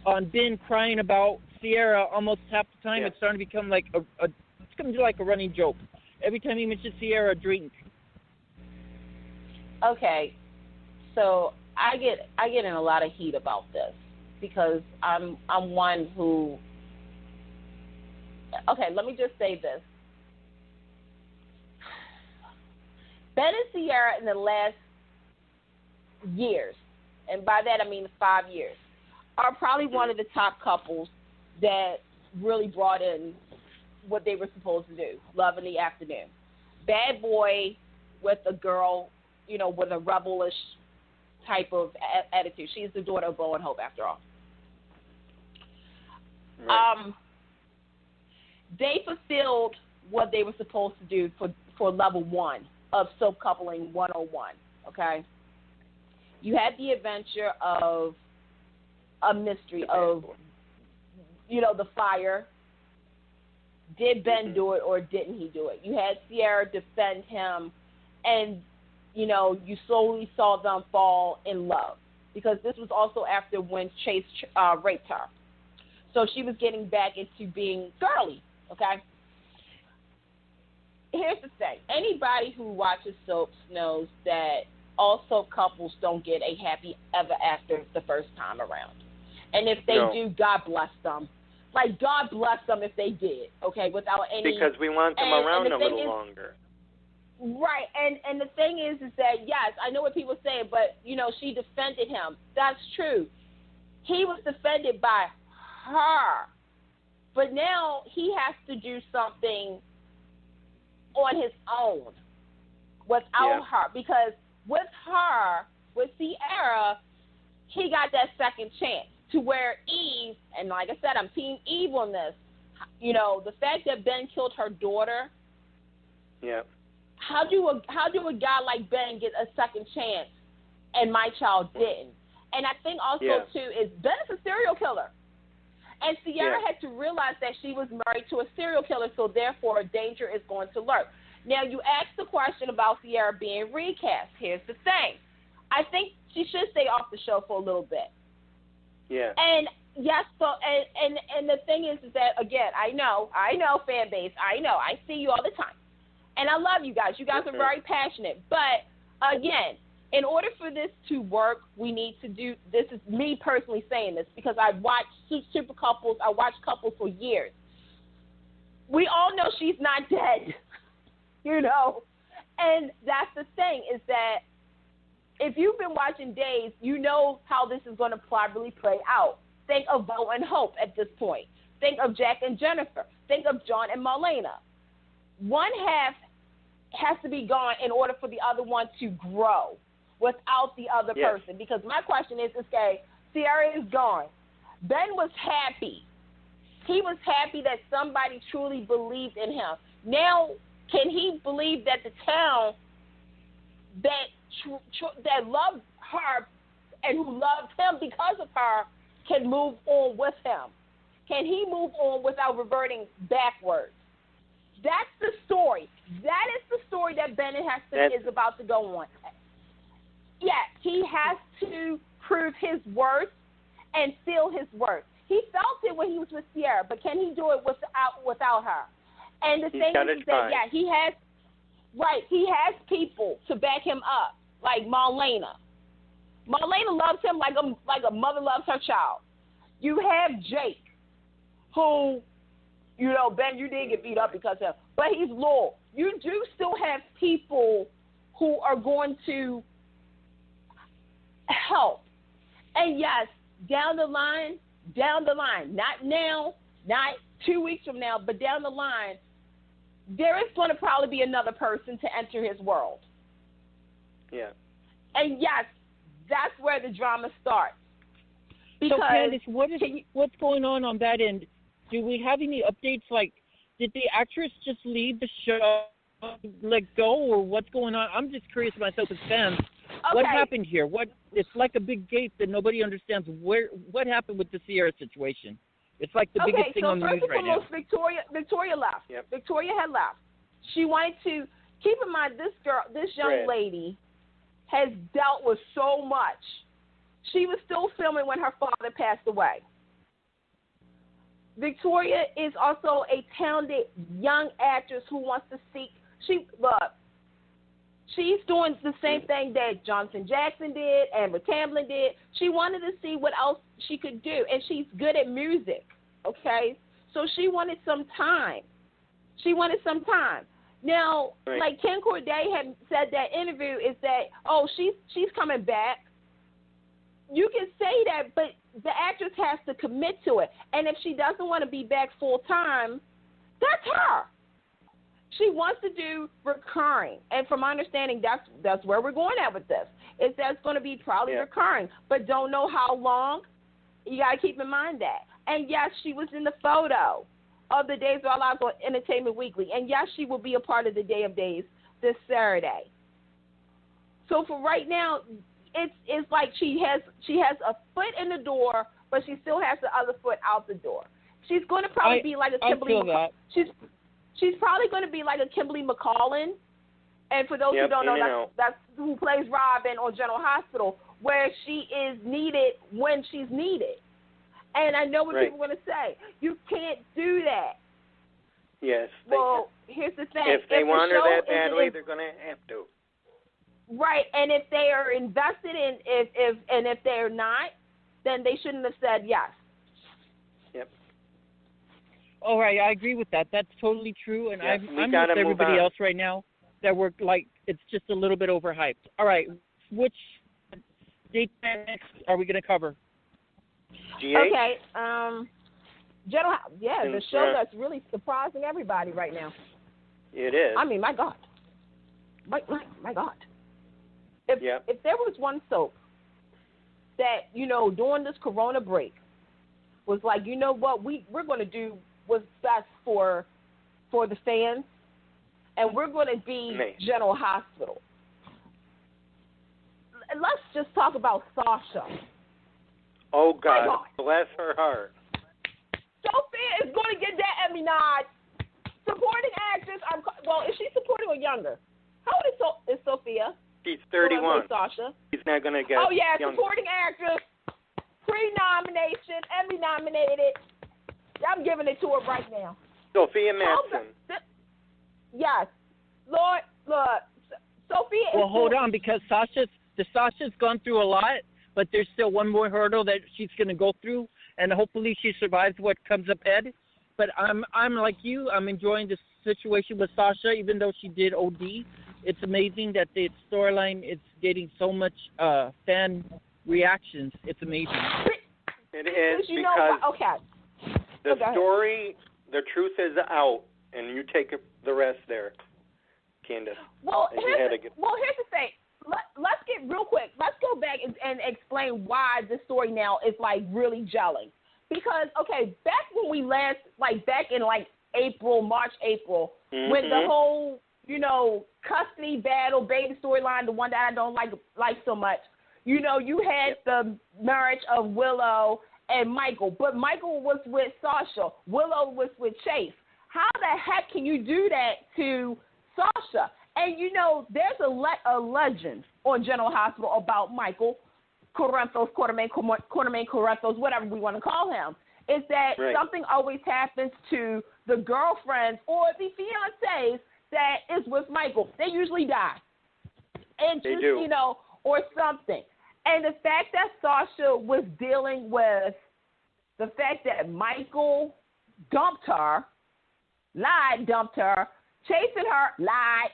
on Ben crying about Sierra almost half the time. It's starting to become like it's going to be like a running joke. Every time he mentions Sierra, drink. Okay, so I get in a lot of heat about this because I'm one who. Okay, let me just say this. Ben and Sierra in the last years, and by that I mean 5 years, are probably one of the top couples that really brought in what they were supposed to do, love in the afternoon. Bad boy with a girl, with a rebellish type of attitude. She's the daughter of Bo and Hope, after all. Right. They fulfilled what they were supposed to do for level 1 of soap coupling 101, okay? You had the adventure of a mystery of, the fire. Did Ben do it or didn't he do it? You had Sierra defend him, and, you slowly saw them fall in love. Because this was also after when Chase raped her. So she was getting back into being girly, okay? here's the thing. Anybody who watches soaps knows that all soap couples don't get a happy ever after the first time around. And if they do, God bless them. Like, God bless them if they did, okay, without any... Because we want them around a little longer. Right, and the thing is that, yes, I know what people say, but, you know, she defended him. That's true. He was defended by her. But now he has to do something on his own without her. Because with her, with Sierra, he got that second chance to where Eve, and like I said, I'm Team Eve on this, you know, the fact that Ben killed her daughter. Yeah. How do a guy like Ben get a second chance and my child didn't? And I think also, too, is Ben is a serial killer. And Sierra had to realize that she was married to a serial killer, so therefore danger is going to lurk. Now, you asked the question about Sierra being recast. Here's the thing. I think she should stay off the show for a little bit. Yeah. And, yes, so, and the thing is that, again, I know, fan base, I know, I see you all the time. And I love you guys. You guys are very passionate. But, again, in order for this to work, we need to do, this is me personally saying this, because I've watched super couples, I watched couples for years. We all know she's not dead, you know. And that's the thing, is that if you've been watching Days, you know how this is going to probably play out. Think of Bo and Hope at this point. Think of Jack and Jennifer. Think of John and Marlena. One half has to be gone in order for the other one to grow without the other person. Because my question is, okay, Sierra is gone. Ben was happy. He was happy that somebody truly believed in him. Now, can he believe that the town that loved her and who loved him because of her can move on with him? Can he move on without reverting backwards? That's the story. That is the story that Ben and Hester is about to go on. Yes, he has to prove his worth and feel his worth. He felt it when he was with Sierra, but can he do it without her? And the thing is that, he has people to back him up, like Marlena. Marlena loves him like a mother loves her child. You have Jake, who, you know, Ben, you did get beat up because of him, but he's loyal. You do still have people who are going to help. And yes, down the line, not now, not 2 weeks from now, but down the line, there is going to probably be another person to enter his world. Yeah. And yes, that's where the drama starts. Because so, Candice, what's going on that end? Do we have any updates? Like, did the actress just leave the show, let go, or what's going on? I'm just curious myself as fans. Okay. What happened here? It's like a big gate that nobody understands. What happened with the Sierra situation? It's like the biggest thing on the news right now. Okay, so first and foremost, Victoria left. Yep. Victoria had left. She wanted to keep in mind this young lady has dealt with so much. She was still filming when her father passed away. Victoria is also a talented young actress who wants to seek. She's doing the same thing that Johnson Jackson did and Tamblyn did. She wanted to see what else she could do, and she's good at music, okay? So she wanted some time. Now, like Ken Corday had said that interview is that, she's coming back. You can say that, but the actress has to commit to it. And if she doesn't want to be back full time, that's her. She wants to do recurring. And from my understanding, that's where we're going at with this. Is that's going to be probably recurring, but don't know how long. You got to keep in mind that. And yes, she was in the photo of the Days of Our Lives on Entertainment Weekly. And yes, she will be a part of the Day of Days this Saturday. So for right now, it's like she has a foot in the door, but she still has the other foot out the door. She's going to probably be like a Kimberly. I feel that. She's probably going to be like a Kimberly McCollin. And for those who don't know, that's who plays Robin on General Hospital, where she is needed when she's needed. And I know what people are going to say. You can't do that. Yes. Well, here's the thing. If they want her that badly, they're going to have to. Right, and if they are invested in, if they're not, then they shouldn't have said yes. Yep. All right, I agree with that. That's totally true, and I'm with everybody else right now that we're like, it's just a little bit overhyped. All right, which date next are we going to cover? GH? Okay, the show that's really surprising everybody right now. It is. I mean, my God. My God. If there was one soap that, during this Corona break was like, you know what, we're going to do what's best for the fans, and we're going to be General Hospital. Let's just talk about Sasha. Oh, God. Bless her heart. Sophia is going to get that Emmy nod. Supporting actress. Is she supporting or younger? How old is Sophia? She's 31. Sasha. She's not going to get younger. Supporting actress, pre-nomination, Emmy nominated. I'm giving it to her right now. Sophia Madsen. Yes. Lord, Sophia is... Well, hold on, because Sasha's gone through a lot, but there's still one more hurdle that she's going to go through, and hopefully she survives what comes up ahead. But I'm like you. I'm enjoying the situation with Sasha, even though she did OD. It's amazing that the storyline is getting so much fan reactions. It's amazing. It is because the story, the truth is out, and you take the rest there, Candice. Well, here's the thing. Let's get real quick. Let's go back and explain why this story now is like really gelling. Because back when we last, back in March, April, when the whole custody battle, baby storyline, the one that I don't like so much. You had the marriage of Willow and Michael, but Michael was with Sasha. Willow was with Chase. How the heck can you do that to Sasha? And there's a legend on General Hospital about Michael Corinthos, Quartermain Corinthos, whatever we want to call him. Is that something always happens to the girlfriends or the fiancés that is with Michael. They usually die. And they do. Or something. And the fact that Sasha was dealing with the fact that Michael dumped her, chasing her, lied,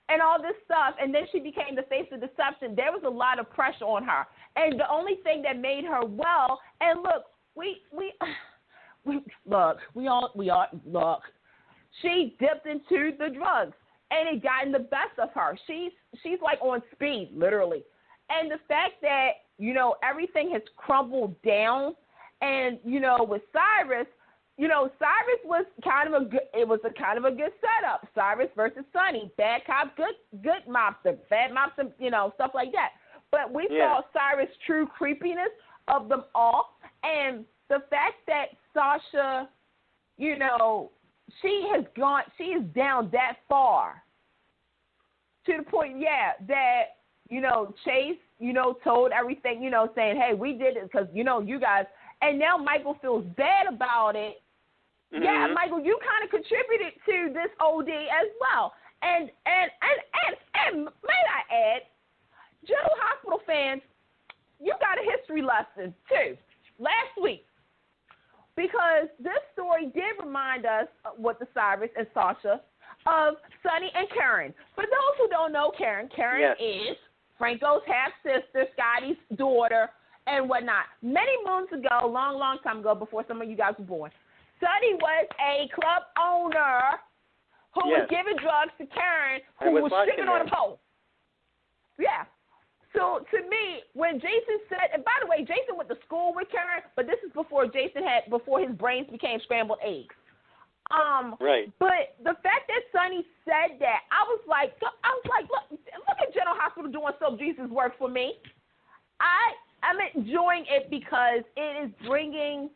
and all this stuff, and then she became the face of deception, there was a lot of pressure on her. And the only thing that made her well, and look, she dipped into the drugs, and it got in the best of her. She's like on speed, literally. And the fact that, everything has crumbled down, and, with Cyrus, Cyrus was kind of a good setup. Cyrus versus Sonny, bad cop, good mobster, bad mobster, stuff like that. But we saw Cyrus' true creepiness of them all, and the fact that Sasha, she is down that far to the point, that, Chase, told everything, saying, hey, we did it because, you guys, and now Michael feels bad about it. Mm-hmm. Yeah, Michael, you kind of contributed to this OD as well. And may I add, General Hospital fans, you got a history lesson, too, last week. Because this story did remind us, with the Cyrus and Sasha, of Sonny and Karen. For those who don't know Karen is Franco's half-sister, Scotty's daughter, and whatnot. Many moons ago, long time ago, before some of you guys were born, Sonny was a club owner who was giving drugs to Karen, who was stripping on a pole. Yeah. So to me, when Jason said, and by the way, Jason went to school with Karen, but this is before his brains became scrambled eggs. Right. But the fact that Sonny said that, I was like, look at General Hospital doing so Jesus work for me. I'm enjoying it because it is bringing,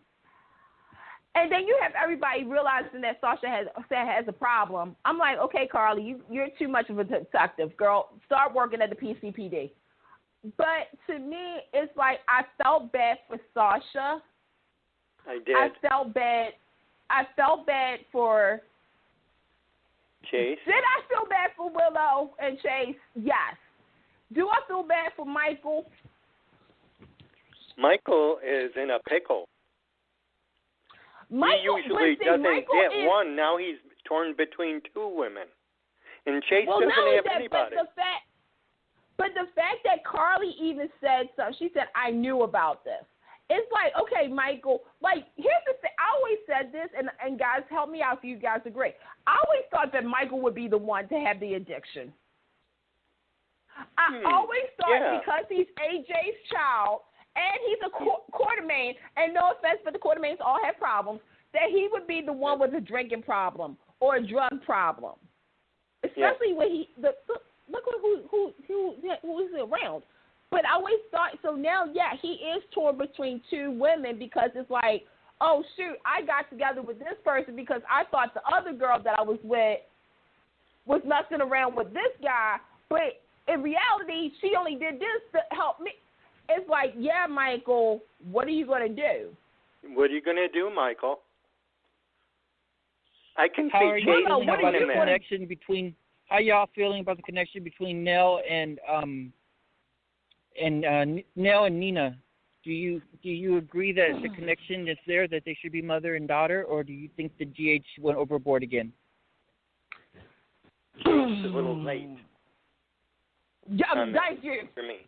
and then you have everybody realizing that Sasha has a problem. I'm like, okay, Carly, you're too much of a detective, girl. Start working at the PCPD. But to me, it's like I felt bad for Sasha. I did. I felt bad for Chase? Did I feel bad for Willow and Chase? Yes. Do I feel bad for Michael? Michael is in a pickle. Michael, he usually doesn't get is, one. Now he's torn between two women. And Chase doesn't have anybody. But the fact that Carly even said something, she said, I knew about this. It's like, okay, Michael, like, here's the thing. I always said this, and guys, help me out if you guys agree. I always thought that Michael would be the one to have the addiction. I always thought because he's AJ's child, and he's a Quartermain, and no offense, but the Quartermains all have problems, that he would be the one with a drinking problem or a drug problem. Especially when look who's around. But I always thought, so now, he is torn between two women because it's like, oh, shoot, I got together with this person because I thought the other girl that I was with was messing around with this guy, but in reality, she only did this to help me. It's like, Michael, what are you going to do? What are you going to do, Michael? I can How see are you feeling about the connection between? How y'all feeling about the connection between Nell and Nell and Nina? Do you agree that the connection is there, that they should be mother and daughter, or do you think the GH went overboard again? It's a little late. Thank you. For me.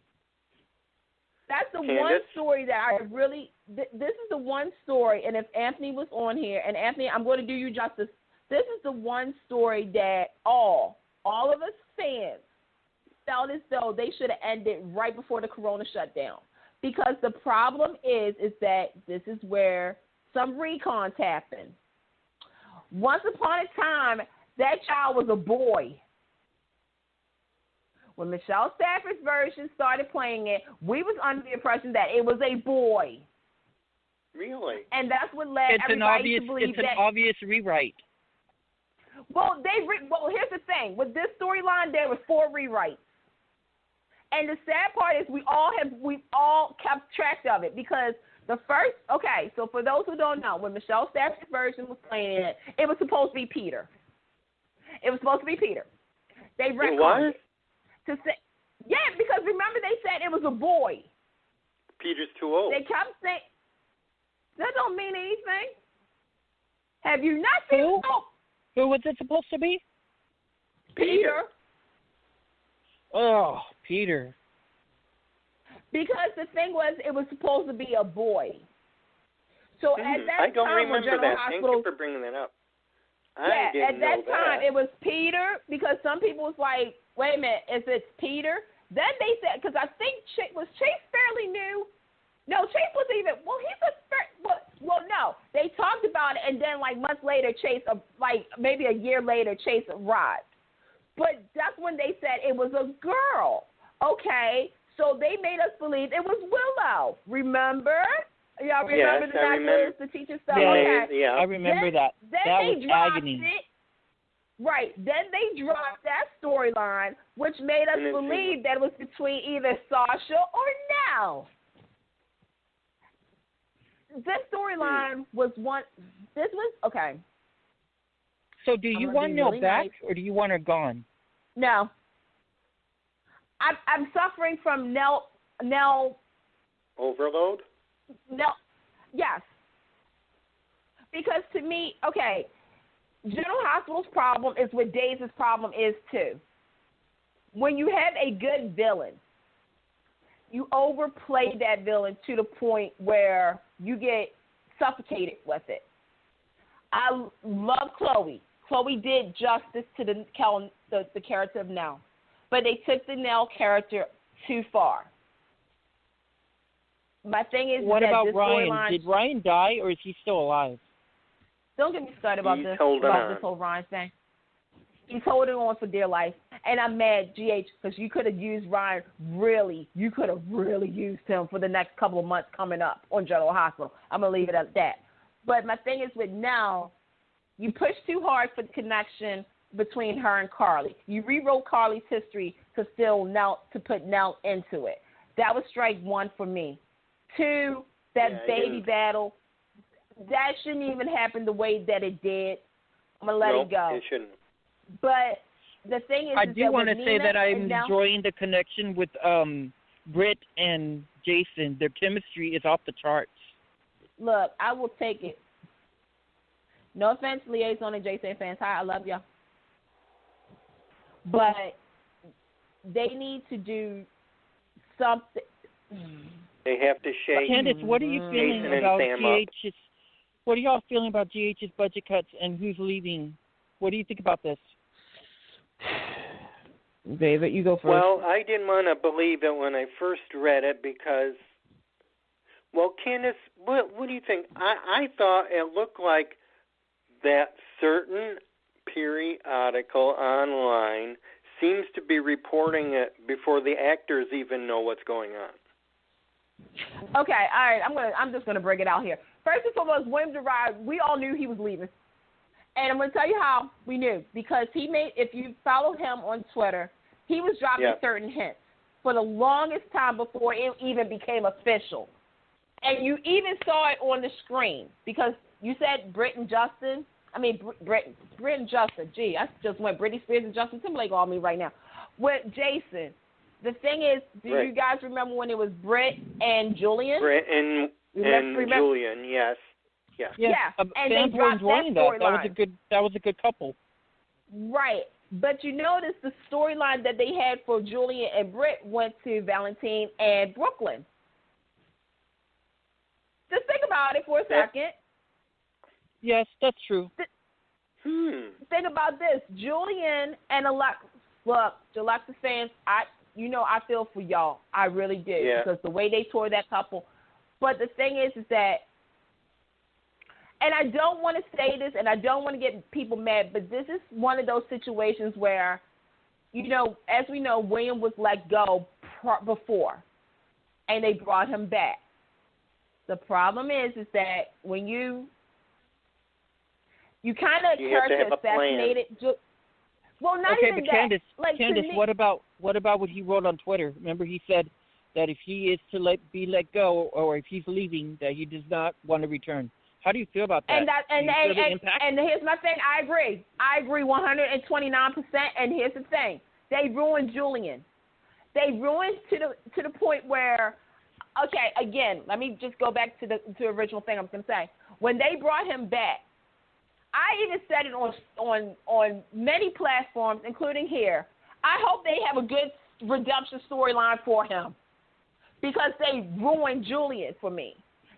That's the Candice? one story that I really. This is the one story, and if Anthony was on here, and Anthony, I'm going to do you justice. This is the one story that all of us fans felt as though they should have ended right before the Corona shutdown. Because the problem is that this is where some recons happen. Once upon a time, that child was a boy. When Michelle Stafford's version started playing it, we was under the impression that it was a boy. Really? And that's what led everybody to believe that. It's an obvious rewrite. Well, here's the thing. With this storyline, there were 4 rewrites. And the sad part is we've all kept track of it because the first, so for those who don't know, when Michelle Stafford's version was playing it, it was supposed to be Peter. They retconned it. To say, because remember they said it was a boy. Peter's too old. They kept saying, that don't mean anything. Have you not seen it? Who was it supposed to be? Peter. Oh, Peter. Because the thing was, it was supposed to be a boy. So at that I don't time, remember that. Thank you for bringing that up. At that time, it was Peter because some people was like, wait a minute, if it's Peter, then they said, because I think Chase fairly new? No, Chase wasn't even, no. They talked about it, and then like months later, Chase, like maybe a year later, Chase arrived. But that's when they said it was a girl. Okay, so they made us believe it was Willow. Remember? Y'all remember the necklace, the teacher stuff? Yeah, I remember that. Then that they was dropped agony. it. Right. Then they dropped that storyline, which made us believe that it was between either Sasha or Nell. This storyline was okay. So do you want Nell back or do you want her gone? No. I'm suffering from Nell overload? Nell, yes. Because to me, General Hospital's problem is what Days' problem is too. When you have a good villain, you overplay that villain to the point where you get suffocated with it. I love Chloe. Chloe did justice to the character of Nell, but they took the Nell character too far. My thing is, what about Ryan? Did Ryan die, or is he still alive? Don't get me started about this whole Ryan thing. He's holding on for dear life, and I'm mad, GH, because you could have used Ryan you could have really used him for the next couple of months coming up on General Hospital. I'm going to leave it at that. But my thing is with Nell, you pushed too hard for the connection between her and Carly. You rewrote Carly's history to put Nell into it. That was strike 1 for me. 2, that baby battle, that shouldn't even happen the way that it did. I'm going to let it go. It shouldn't. But the thing is, I do want to say that I'm enjoying the connection with Britt and Jason. Their chemistry is off the charts. Look, I will take it. No offense, Liaison and Jason fans. Hi, I love y'all. But they need to do something. They have to shake. Candice, what are you feeling about GH's? What are y'all feeling about GH's budget cuts and who's leaving? What do you think about this? David, you go first. Well, I didn't want to believe it when I first read it because, well, Candice, what do you think? I thought it looked like that certain periodical online seems to be reporting it before the actors even know what's going on. Okay, all right. I'm just gonna break it out here. First and foremost, William DeVry, we all knew he was leaving, and I'm gonna tell you how we knew because he made. If you follow him on Twitter, he was dropping certain hints for the longest time before it even became official, and you even saw it on the screen because you said Britt and Justin. I mean Britt and Justin. Gee, I just went Britney Spears and Justin Timberlake on me right now. With Jason. The thing is, do you guys remember when it was Britt and Julian? Britt and Julian, yes. Yeah. And fans they were dropped enjoying that. That was a good couple. Right. But you notice the storyline that they had for Julian and Britt went to Valentine and Brooklyn. Just think about it for a second. Yes, that's true. Think about this. Julian and Alexis. Look, Alexis fans, I feel for y'all. I really do. Yeah. Because the way they tore that couple. But the thing is that, and I don't want to say this, and I don't want to get people mad, but this is one of those situations where, as we know, William was let go before, and they brought him back. The problem is that when you kind of assassinated. Well, not even that. Candice, Candice, what about what he wrote on Twitter? Remember, he said that if he is to be let go, or if he's leaving, that he does not want to return. How do you feel about that? And here's my thing. I agree 129%. And here's the thing: they ruined Julian. They ruined to the point where, okay, again, let me just go back to the original thing I was going to say. When they brought him back. I even said it on many platforms, including here. I hope they have a good redemption storyline for him because they ruined Julian for me.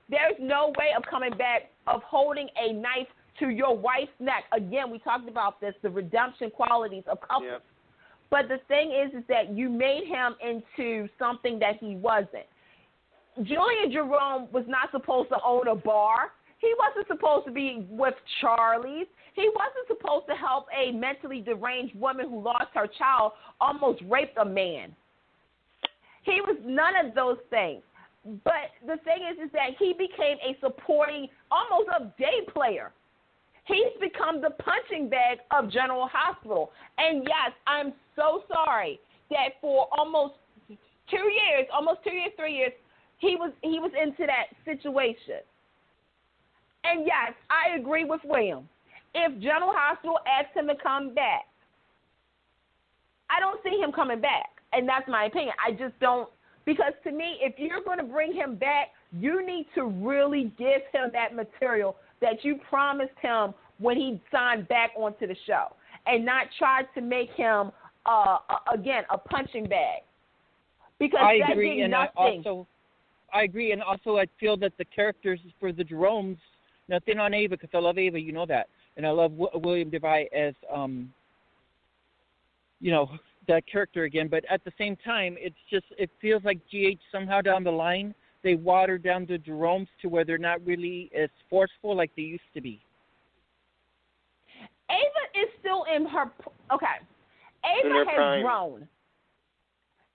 There's no way of coming back of holding a knife to your wife's neck. Again, we talked about this, the redemption qualities of couples. Yep. But the thing is that you made him into something that he wasn't. Julian Jerome was not supposed to own a bar. He wasn't supposed to be with Charlie's. He wasn't supposed to help a mentally deranged woman who lost her child, almost raped a man. He was none of those things. But the thing is that he became a supporting, almost a day player. He's become the punching bag of General Hospital. And yes, I'm so sorry that for almost 2 years, 3 years, he was into that situation. And yes, I agree with William. If General Hospital asks him to come back, I don't see him coming back. And that's my opinion. I just don't. Because to me, if you're going to bring him back, you need to really give him that material that you promised him when he signed back onto the show. And not try to make him, again, a punching bag. Because I agree, and I agree. And also I feel that the characters for the Jeromes, nothing on Ava, because I love Ava, you know that. And I love William DeVry as, that character again. But at the same time, it feels like GH somehow down the line, they watered down the Jeromes to where they're not really as forceful like they used to be. Ava is still in her, okay. Ava has grown.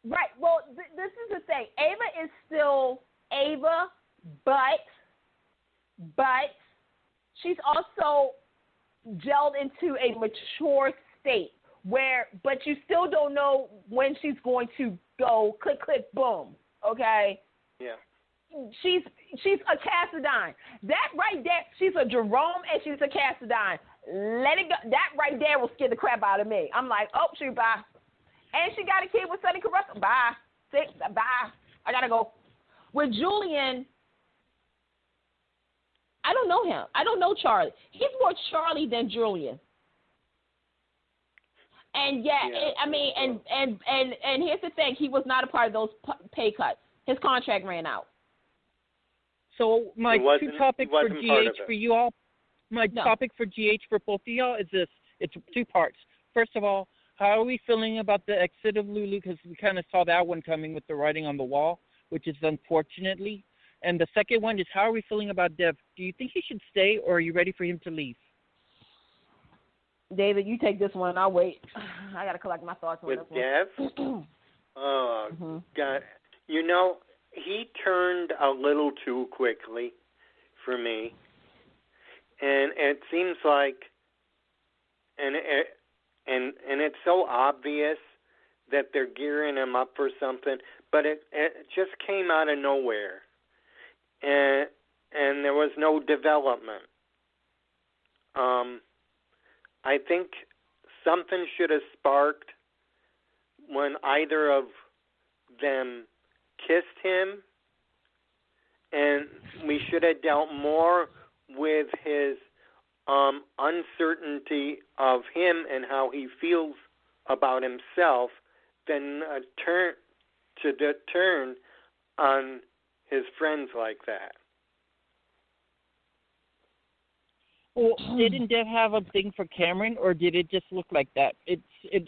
Right. Well, this is the thing. Ava is still Ava, but she's also gelled into a mature state but you still don't know when she's going to go click, click, boom. Okay? Yeah. She's a Cassadine. That right there, she's a Jerome and she's a Cassadine. let it go. That right there will scare the crap out of me. I'm like, oh, shoot, bye. And she got a kid with Sonny Caressa. Bye. Bye. I got to go. With Julian, I don't know him. I don't know Charlie. He's more Charlie than Julian. And and here's the thing: he was not a part of those pay cuts. His contract ran out. So my topic for GH for you all, topic for GH for both of y'all is this: it's two parts. First of all, how are we feeling about the exit of Lulu? Because we kind of saw that one coming with the writing on the wall, which is unfortunately. And the second one is, how are we feeling about Dev? Do you think he should stay, or are you ready for him to leave? David, you take this one. I'll wait. I got to collect my thoughts on with this Dev? one. Oh, God. You know, he turned a little too quickly for me. And it seems like, and it's so obvious that they're gearing him up for something, but it just came out of nowhere. And there was no development. I think something should have sparked when either of them kissed him, and we should have dealt more with his uncertainty of him and how he feels about himself than turn on his friends like that. Well, didn't Dev have a thing for Cameron, or did it just look like that? It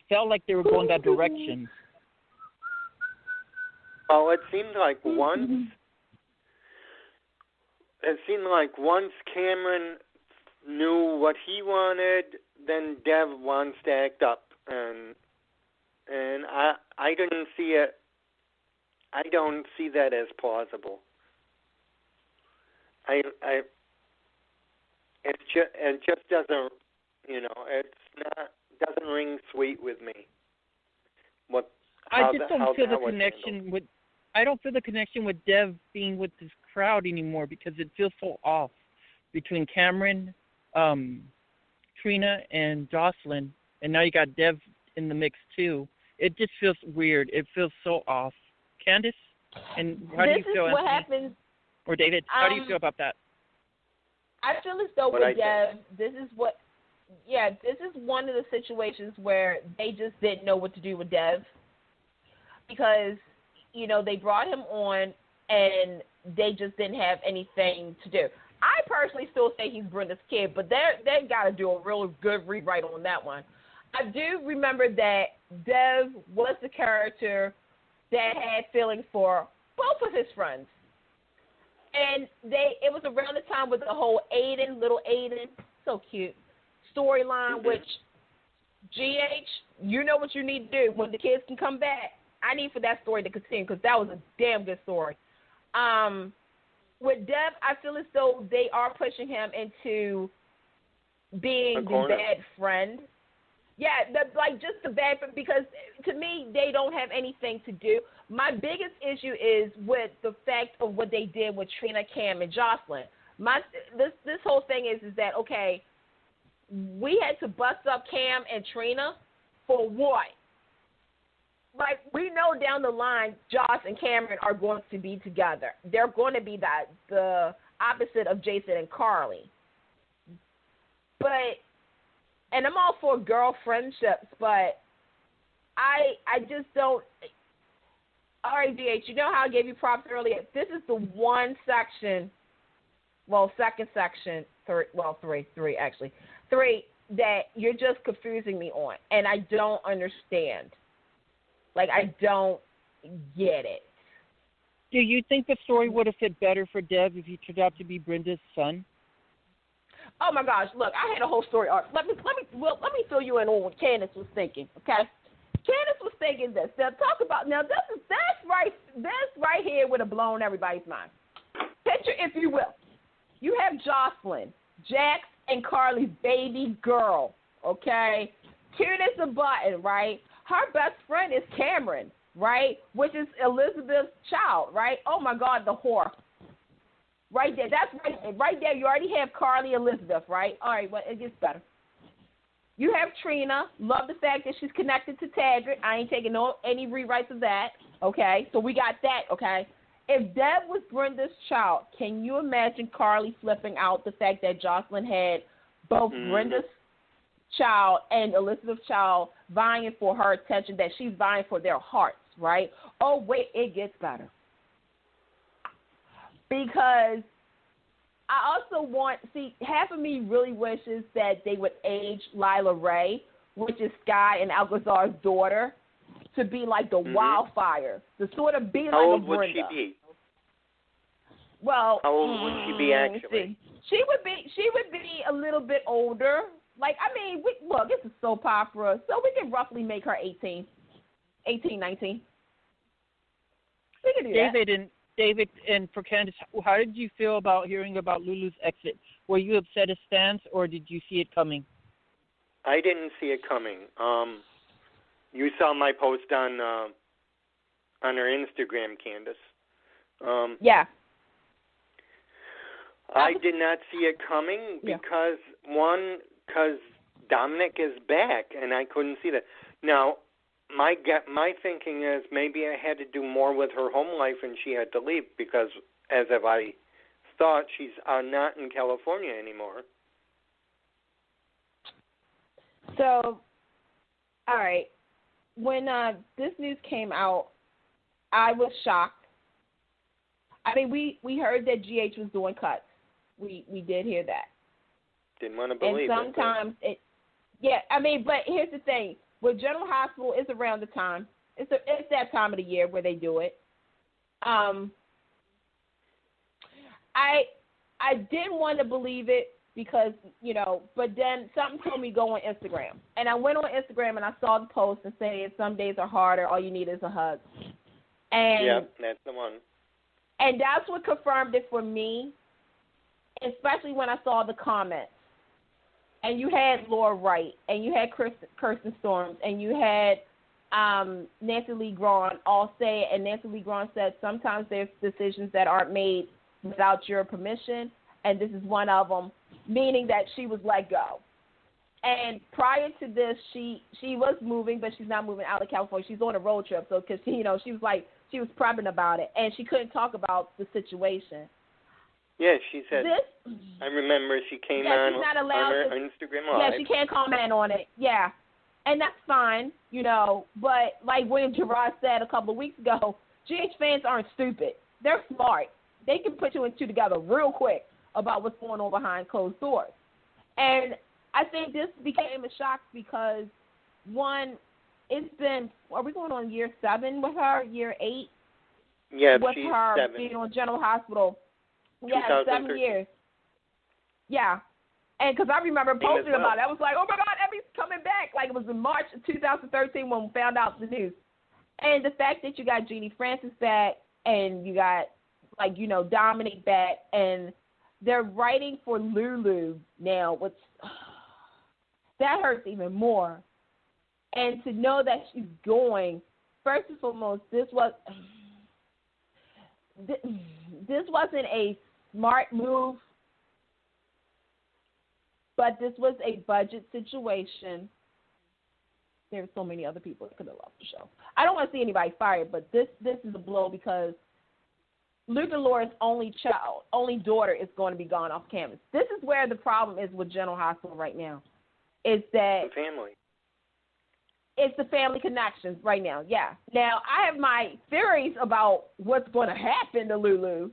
felt like they were going that direction. Oh, it seemed like once Cameron knew what he wanted, then Dev wants to act up, and I didn't see it. I don't see that as plausible. It just doesn't, doesn't ring sweet with me. I don't feel the connection with Dev being with this crowd anymore, because it feels so off between Cameron, Trina, and Jocelyn, and now you got Dev in the mix too. It just feels weird. It feels so off. Candice, and how do you feel? This is what happens. Or David, how do you feel about that? I feel as though with Dev, this is one of the situations where they just didn't know what to do with Dev, because, they brought him on and they just didn't have anything to do. I personally still say he's Brenda's kid, but they got to do a real good rewrite on that one. I do remember that Dev was the character that had feelings for both of his friends. And it was around the time with the whole little Aiden, so cute, storyline, which, GH, you know what you need to do when the kids can come back. I need for that story to continue, because that was a damn good story. With Dev, I feel as though they are pushing him into being the bad friend. Yeah, just the bad friend, because to me, they don't have anything to do. My biggest issue is with the fact of what they did with Trina, Cam, and Jocelyn. This whole thing is that, okay, we had to bust up Cam and Trina for what? Like, we know down the line, Joss and Cameron are going to be together. They're going to be the opposite of Jason and Carly. And I'm all for girl friendships, but I just don't. All right, DH, you know how I gave you props earlier? This is the one section, second section, three actually, that you're just confusing me on, and I don't understand. Like, I don't get it. Do you think the story would have fit better for Dev if he turned out to be Brenda's son? Oh my gosh! Look, I had a whole story arc. Let me fill you in on what Candice was thinking. Okay, Candice was thinking this. This right here would have blown everybody's mind. Picture, if you will, you have Jocelyn, Jax, and Carly's baby girl. Okay, cute as a button, right? Her best friend is Cameron, right? Which is Elizabeth's child, right? Oh my God, the whore. Right there. That's right there. You already have Carly, Elizabeth, right? All right, well, it gets better. You have Trina. Love the fact that she's connected to Taggart. I ain't taking any rewrites of that. Okay, so we got that. Okay. If Deb was Brenda's child, can you imagine Carly flipping out the fact that Jocelyn had both Brenda's child and Elizabeth's child vying for her attention, that she's vying for their hearts, right? Oh, wait, it gets better. Because I also half of me really wishes that they would age Lila Ray, which is Sky and Alcazar's daughter, to be like the Wildfire, to sort of be like a Brenda. How old would she be? Well, how old would she be actually? She would be a little bit older. Like, I mean, look, it's a soap opera, so we can roughly make her 18, 19. We can do that. David, and for Candice, how did you feel about hearing about Lulu's exit? Were you upset as fans, or did you see it coming? I didn't see it coming. You saw my post on her Instagram, Candice. Yeah. I did not see it coming because, because Dominic is back, and I couldn't see that. Now, my thinking is maybe I had to do more with her home life and she had to leave because, as if I thought, she's not in California anymore. So, all right. When this news came out, I was shocked. I mean, we heard that GH was doing cuts. We did hear that. Didn't want to believe it. And sometimes I mean, but here's the thing. With General Hospital, it's around the time. It's that time of the year where they do it. I didn't want to believe it because, but then something told me go on Instagram. And I went on Instagram and I saw the post and saying some days are harder, all you need is a hug. And yeah, that's the one. And that's what confirmed it for me, especially when I saw the comments. And you had Laura Wright, and you had Kirsten Storms, and you had Nancy Lee Grahn all say, and Nancy Lee Grahn said sometimes there's decisions that aren't made without your permission, and this is one of them, meaning that she was let go. And prior to this, she was moving, but she's not moving out of California. She's on a road trip, so because she was prepping about it, and she couldn't talk about the situation. Yeah, she said. I remember she came on her Instagram Live. Yeah, she can't comment on it. Yeah, and that's fine, But like William Gerard said a couple of weeks ago, GH fans aren't stupid. They're smart. They can put two and two together real quick about what's going on behind closed doors. And I think this became a shock because, one, are we going on year 7 with her, year 8? Yeah, with she's her 7. Being on General Hospital. Yeah, 7 years. Yeah. And because I remember posting about it. I was like, oh, my God, Emmy's coming back. Like, it was in March of 2013 when we found out the news. And the fact that you got Jeannie Francis back and you got, Dominic back, and they're writing for Lulu now, which that hurts even more. And to know that she's going, first and foremost, this wasn't a smart move, but this was a budget situation. There were so many other people that could have left the show. I don't want to see anybody fired, but this is a blow because Luke and Laura's only daughter is going to be gone off campus. This is where the problem is with General Hospital right now. Is that the family. It's the family connections right now, yeah. Now, I have my theories about what's going to happen to Lulu.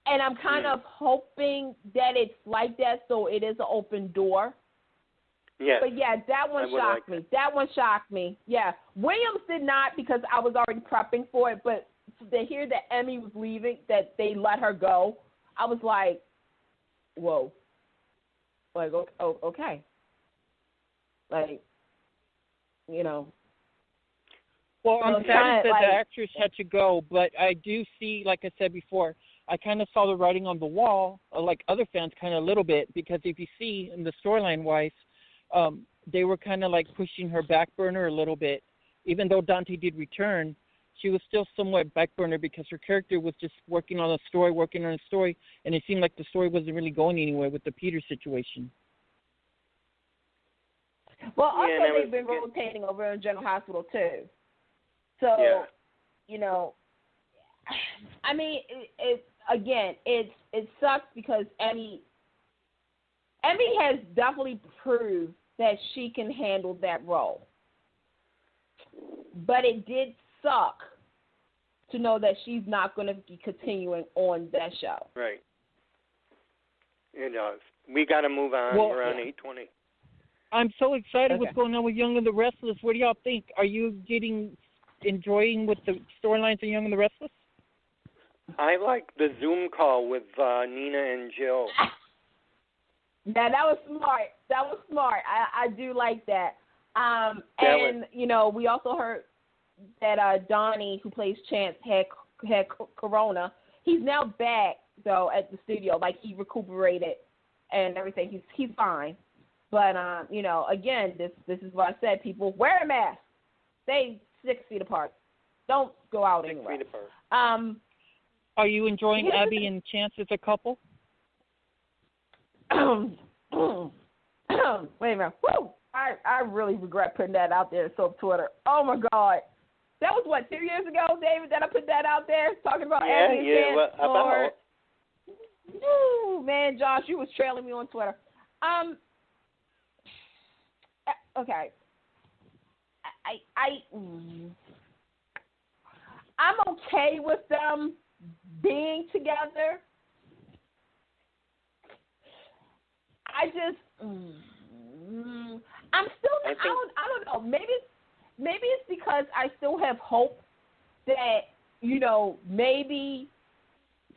And I'm kind of hoping that it's like that so it is an open door. Yes. But, yeah, that one shocked me. That one shocked me, yeah. Williams did not because I was already prepping for it. But to hear that Emmy was leaving, that they let her go, I was like, whoa. Like, okay. Like, Well, I'm sad that the actress had to go, but I do see, like I said before, I kind of saw the writing on the wall, like other fans kind of a little bit, because if you see in the storyline-wise, they were kind of like pushing her back burner a little bit. Even though Dante did return, she was still somewhat back burner because her character was just working on a story, and it seemed like the story wasn't really going anywhere with the Peter situation. Well, also they've been rotating over in General Hospital too. So, you know, I mean, it sucks because Emmy has definitely proved that she can handle that role. But it did suck to know that she's not going to be continuing on that show. Right. It does. We got to move on. We're on 8:20. I'm so excited what's going on with Young and the Restless. What do y'all think? Are you enjoying with the storylines of Young and the Restless? I like the Zoom call with Nina and Jill. Yeah, that was smart. I do like that. And, you know, we also heard that Donnie, who plays Chance, had corona. He's now back, though, at the studio. Like, he recuperated and everything. He's fine. But, you know, again, this is what I said. People, wear a mask. Stay 6 feet apart. Don't go out anywhere. 6 feet apart. Are you enjoying Abby and Chance as a couple? Wait a minute. Woo! I really regret putting that out there on Twitter. Oh, my God. That was, 2 years ago, David, that I put that out there, talking about Abby and Chance? Yeah, about. Woo, man, Josh, you was trailing me on Twitter. Okay. I'm okay with them being together. I just, I'm still, I don't know. Maybe it's because I still have hope that, you know, maybe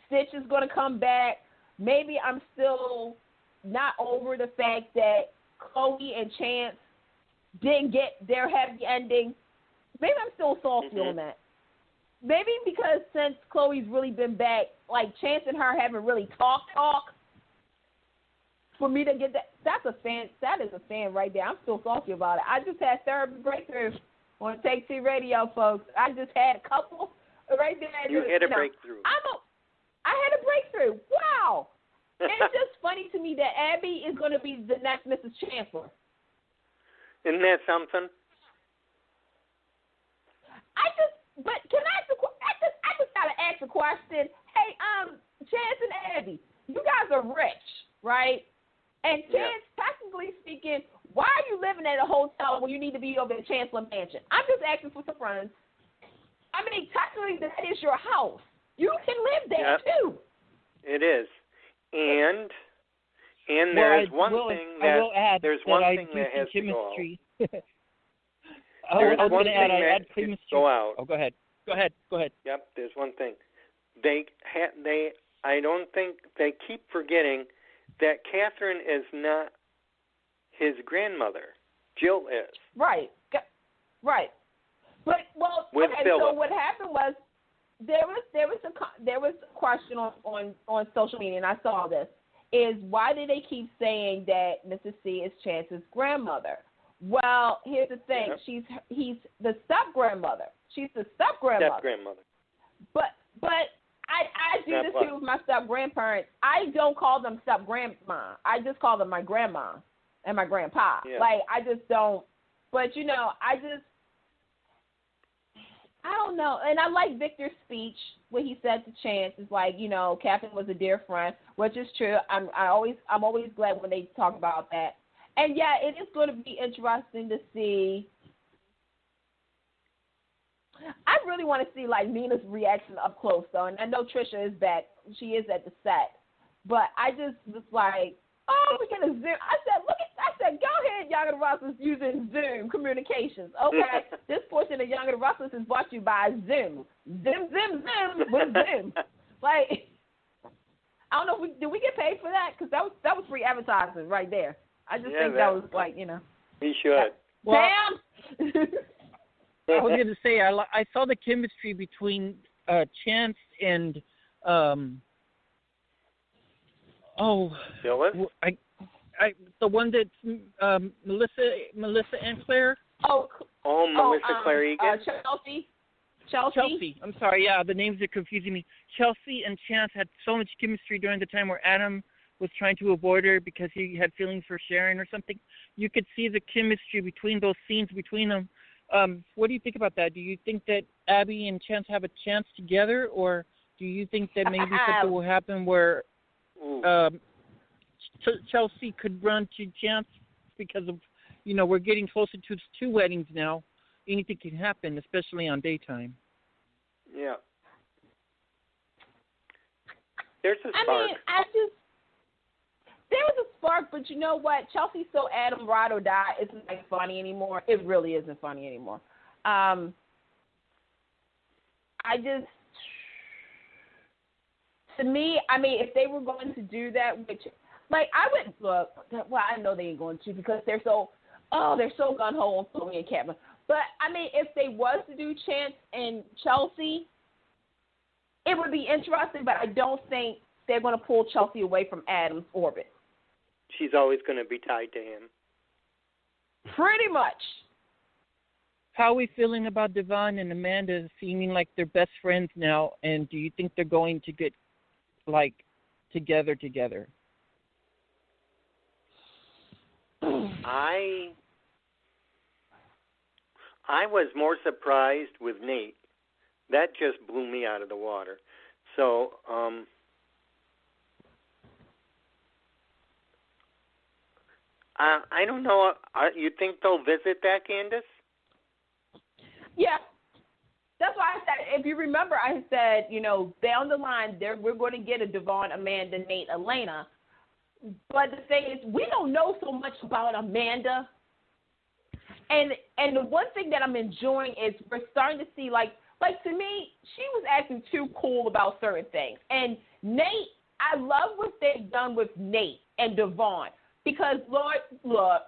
Stitch is going to come back. Maybe I'm still not over the fact that Chloe and Chance didn't get their happy ending. Maybe I'm still salty on that. Maybe because since Chloe's really been back, like Chance and her haven't really talk. For me to get that, that is a fan right there. I'm still salty about it. I just had therapy breakthrough on Take Two Radio, folks. I just had a couple right there. You had a breakthrough. I had a breakthrough. Wow. It's just funny to me that Abby is going to be the next Mrs. Chancellor. Isn't that something? But can I ask I just got to ask a question. Hey, Chance and Abby, you guys are rich, right? And Chance, technically speaking, why are you living at a hotel when you need to be over at Chancellor Mansion? I'm just asking for some friends. I mean, technically, that is your house. You can live there, too. It is. And there's one thing that has to go out. I was going to add chemistry. Go out. Oh, go ahead. Yep, there's one thing. I don't think they keep forgetting that Catherine is not his grandmother. Jill is. Right. But so what happened was there was a question on social media, and I saw this. Is why do they keep saying that Mrs. C is Chance's grandmother? Well, here's the thing. He's the step-grandmother. She's the step-grandmother. Step-grandmother. But I do this too with my step-grandparents. I don't call them step-grandma. I just call them my grandma and my grandpa. Yeah. Like, I just don't. But, you know, I don't know. And I like Victor's speech when he said to Chance, it's like, you know, Catherine was a dear friend, which is true. I'm always glad when they talk about that. And, yeah, it is going to be interesting to see. I really want to see, like, Nina's reaction up close, though. And I know Trisha is back. She is at the set. But I just was like, oh, we're going to Zoom. I said, go ahead, Young and the Restless, using Zoom communications. Okay, this portion of Young and the Restless is brought to you by Zoom. Zoom with Zoom. Like, I don't know, did we get paid for that? Because that was free advertising right there. I just think that was like, you know. We should. Damn. I was going to say, I saw the chemistry between Chance and, Phyllis? The one that's Melissa and Claire. Melissa Claire Egan? Chelsea. I'm sorry. Yeah, the names are confusing me. Chelsea and Chance had so much chemistry during the time where Adam was trying to avoid her because he had feelings for Sharon or something. You could see the chemistry between those scenes between them. What do you think about that? Do you think that Abby and Chance have a chance together, or do you think that maybe something will happen where Chelsea could run to Chance because of, we're getting closer to 2 weddings now. Anything can happen, especially on daytime. Yeah. There's a spark. I mean, there was a spark, but you know what? Chelsea's so Adam ride or die. It's not funny anymore. It really isn't funny anymore. To me, I mean, if they were going to do that, which, I would look. Well, I know they ain't going to because they're so gun ho on Chloe and Kevin. But I mean, if they was to do Chance and Chelsea, it would be interesting. But I don't think they're going to pull Chelsea away from Adam's orbit. She's always going to be tied to him. Pretty much. How are we feeling about Devon and Amanda seeming like they're best friends now? And do you think they're going to get, together? I was more surprised with Nate. That just blew me out of the water. So, I don't know. You think they'll visit that, Candice? Yeah. That's why I said, if you remember, I said, down the line, we're going to get a Devon, Amanda, Nate, Elena. But the thing is, we don't know so much about Amanda. And the one thing that I'm enjoying is we're starting to see, like to me, she was acting too cool about certain things. And Nate, I love what they've done with Nate and Devon. Because, Lord, look,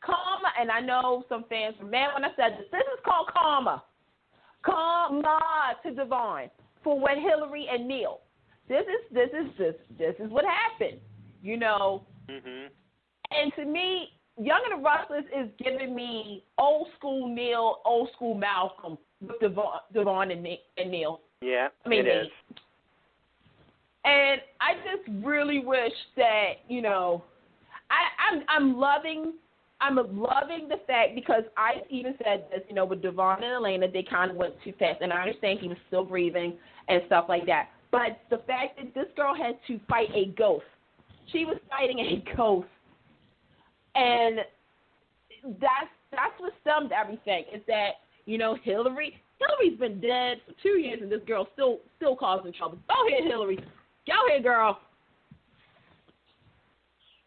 karma, and I know some fans were mad when I said this is called karma. Karma to Devon for when Hillary and Neil. This is what happened, Mm-hmm. And to me, Young and the Restless is giving me old school Neil, old school Malcolm with Devon and Neil. Yeah, it is. And I just really wish that, I'm loving the fact, because I even said this, with Devon and Elena, they kind of went too fast. And I understand he was still breathing and stuff like that. But the fact that this girl had to fight a ghost. She was fighting a ghost. And that's what summed everything, is that, Hillary's been dead for 2 years and this girl's still causing trouble. Go ahead, Hillary. Go ahead, girl.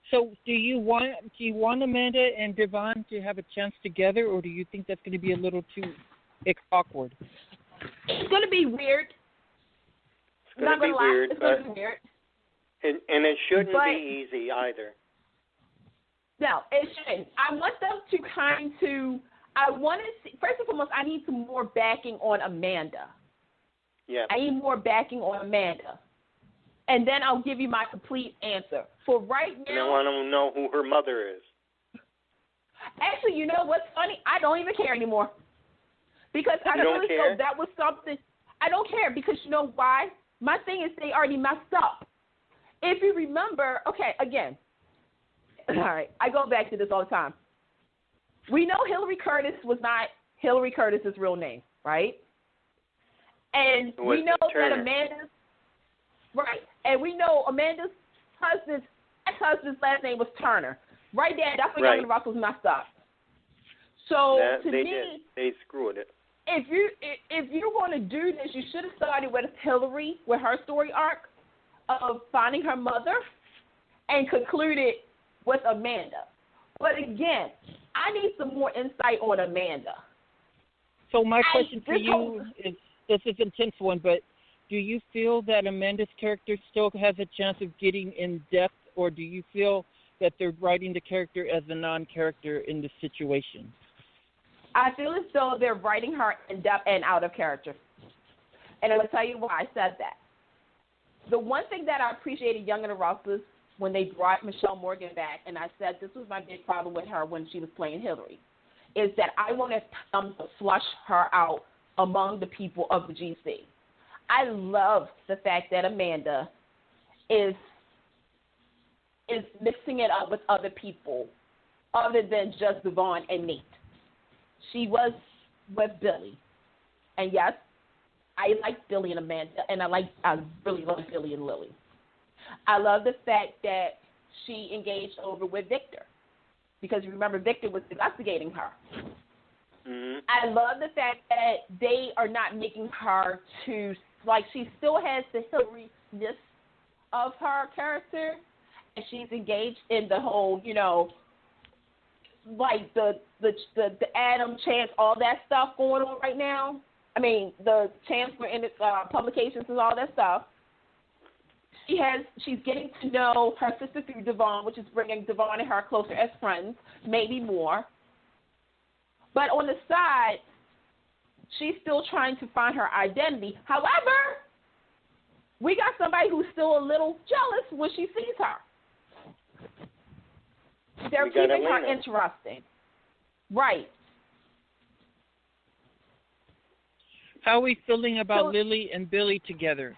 So do you want Amanda and Devon to have a chance together, or do you think that's going to be a little too awkward? It's going to be weird. It's going to be weird. It's going to be weird. And it shouldn't be easy either. No, it shouldn't. I want them to first and foremost, I need some more backing on Amanda. Yeah. I need more backing on Amanda. And then I'll give you my complete answer. For right now... And I want to know who her mother is. Actually, you know what's funny? I don't even care anymore. Because I really thought that was something... I don't care, because you know why? My thing is they already messed up. If you remember... Okay, again. All right, I go back to this all the time. We know Hillary Curtis was not Hillary Curtis's real name, right? And we know that Amanda's... Right. And we know Amanda's ex-husband's last name was Turner. Right there, that's when Young and the Restless messed up. So they screwed it. If you're going to do this, you should have started with Hillary, with her story arc of finding her mother, and concluded with Amanda. But again, I need some more insight on Amanda. So my question for you is, this is an intense one, but do you feel that Amanda's character still has a chance of getting in depth, or do you feel that they're writing the character as a non-character in this situation? I feel as though they're writing her in depth and out of character. And I'm going to tell you why I said that. The one thing that I appreciated Young and the Restless when they brought Michelle Morgan back, and I said this was my big problem with her when she was playing Hillary, is that I wanted them to flush her out among the people of the GC. I love the fact that Amanda is is mixing it up with other people other than just Devon and Nate. She was with Billy. And yes, I like Billy and Amanda, and I really like Billy and Lily. I love the fact that she engaged over with Victor, because remember, Victor was investigating her. Mm-hmm. I love the fact that they are not making her to, like, she still has the Hillary-ness of her character, and she's engaged in the whole, you know, like the Adam Chance, all that stuff going on right now. I mean, the Chancellor in its publications and all that stuff. She's getting to know her sister through Devon, which is bringing Devon and her closer as friends, maybe more. But on the side, she's still trying to find her identity. However, we got somebody who's still a little jealous when she sees her. They're keeping her interesting. Right. How are we feeling about Lily and Billy together?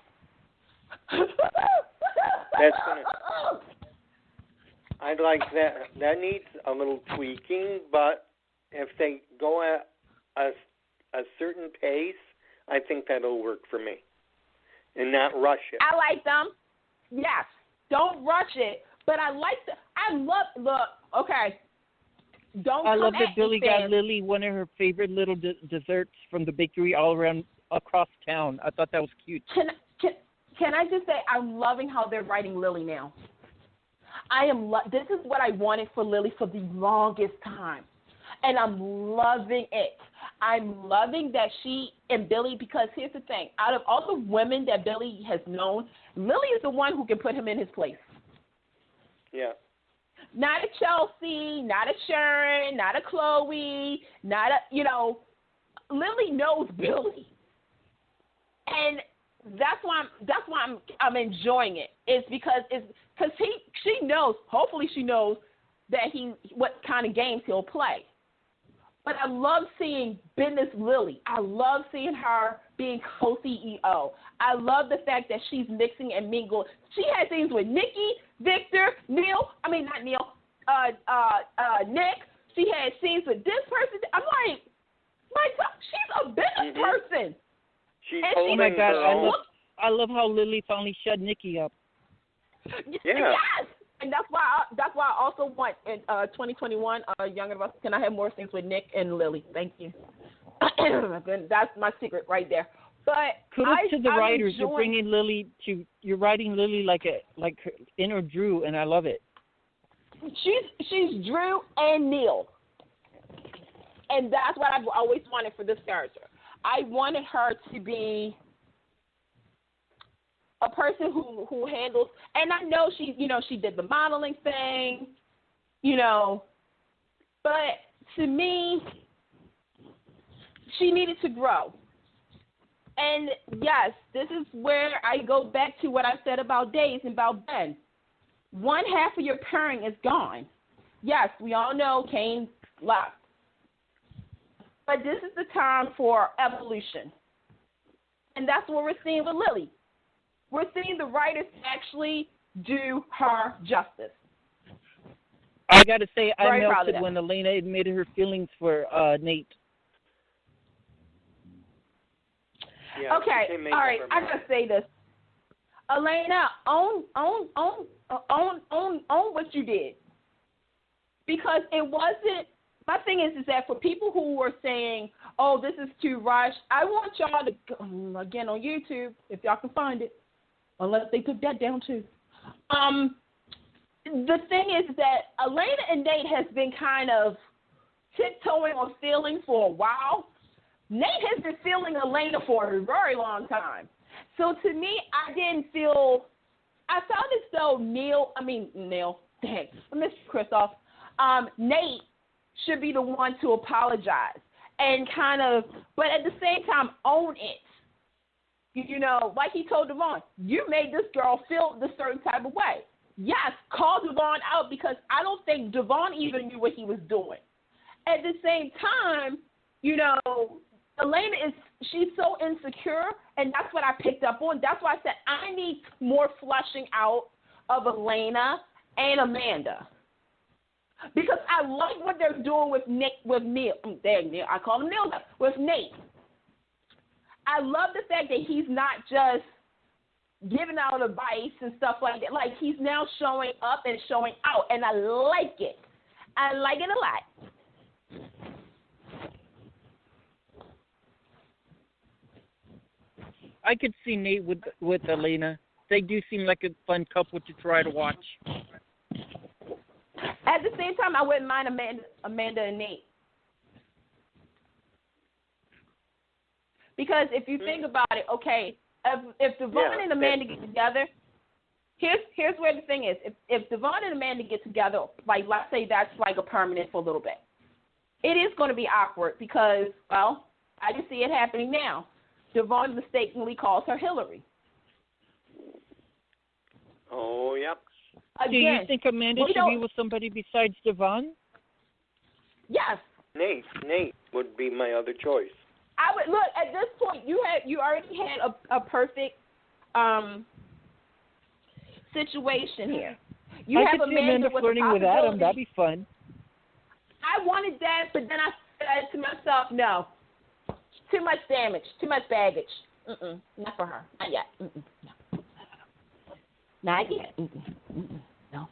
That's gonna. I'd like that. That needs a little tweaking, but if they go at a certain pace, I think that'll work for me, and not rush it. I like them. Yes, don't rush it. But I like the. I love. Look, okay. Don't. I come love at that Billy me, got fans. Lily one of her favorite little desserts from the bakery all around across town. I thought that was cute. Can I just say I'm loving how they're writing Lily now. This is what I wanted for Lily for the longest time, and I'm loving it. I'm loving that she and Billy, because here's the thing: out of all the women that Billy has known, Lily is the one who can put him in his place. Yeah. Not a Chelsea, not a Sharon, not a Chloe, not a, you know, Lily knows Billy. And that's why I'm enjoying it. It's because she knows, hopefully she knows that what kind of games he'll play. But I love seeing Business Lily. I love seeing her being co-CEO. I love the fact that she's mixing and mingling. She had things with Nikki, Victor, Nick. She had scenes with this person. I'm like, my God, she's a business person. She's and holding oh my God, her own. I love how Lily finally shut Nikki up. Yeah. Yes. And that's why I also want in 2021, Young and Us, can I have more things with Nick and Lily? Thank you. That's my secret right there. But kudos to the writers. You're bringing Lily to. You're writing Lily like inner Drew, and I love it. She's Drew and Neil, and that's what I've always wanted for this character. I wanted her to be a person who handles, and I know she did the modeling thing, but to me, she needed to grow. And yes, this is where I go back to what I said about Days and about Ben. One half of your pairing is gone. Yes, we all know Kane left. But this is the time for evolution. And that's what we're seeing with Lily. We're seeing the writers actually do her justice. I got to say, I Very melted when Elena admitted her feelings for Nate. Yeah, okay, all right, I got to say this. Elena, own what you did. Because it wasn't, my thing is that for people who were saying, oh, this is too rushed, I want y'all to, again on YouTube, if y'all can find it, unless they took that down too. The thing is that Elena and Nate has been kind of tiptoeing on feeling for a while. Nate has been feeling Elena for a very long time. So to me, I felt as though Mr. Kristoff, Nate should be the one to apologize and kind of, but at the same time, own it. Like he told Devon, you made this girl feel this certain type of way. Yes, call Devon out because I don't think Devon even knew what he was doing. At the same time, Elena she's so insecure, and that's what I picked up on. That's why I said I need more fleshing out of Elena and Amanda. Because I like what they're doing with Neil. I call him Neil. With Nate. I love the fact that he's not just giving out advice and stuff like that. Like, he's now showing up and showing out, and I like it. I like it a lot. I could see Nate with Elena. They do seem like a fun couple to try to watch. At the same time, I wouldn't mind Amanda and Nate. Because if you think about it, okay, if Devon and Amanda get together, here's where the thing is. If Devon and Amanda get together, like, let's say that's like a permanent for a little bit, it is going to be awkward because, well, I can see it happening now. Devon mistakenly calls her Hillary. Oh, yep. Again, do you think Amanda should be with somebody besides Devon? Yes. Nate would be my other choice. I would look at this point. You already had a perfect situation here. I could see Amanda flirting with Adam. That'd be fun. I wanted that, but then I said to myself, no, too much damage, too much baggage. Not for her. Not yet. No. Not yet. No.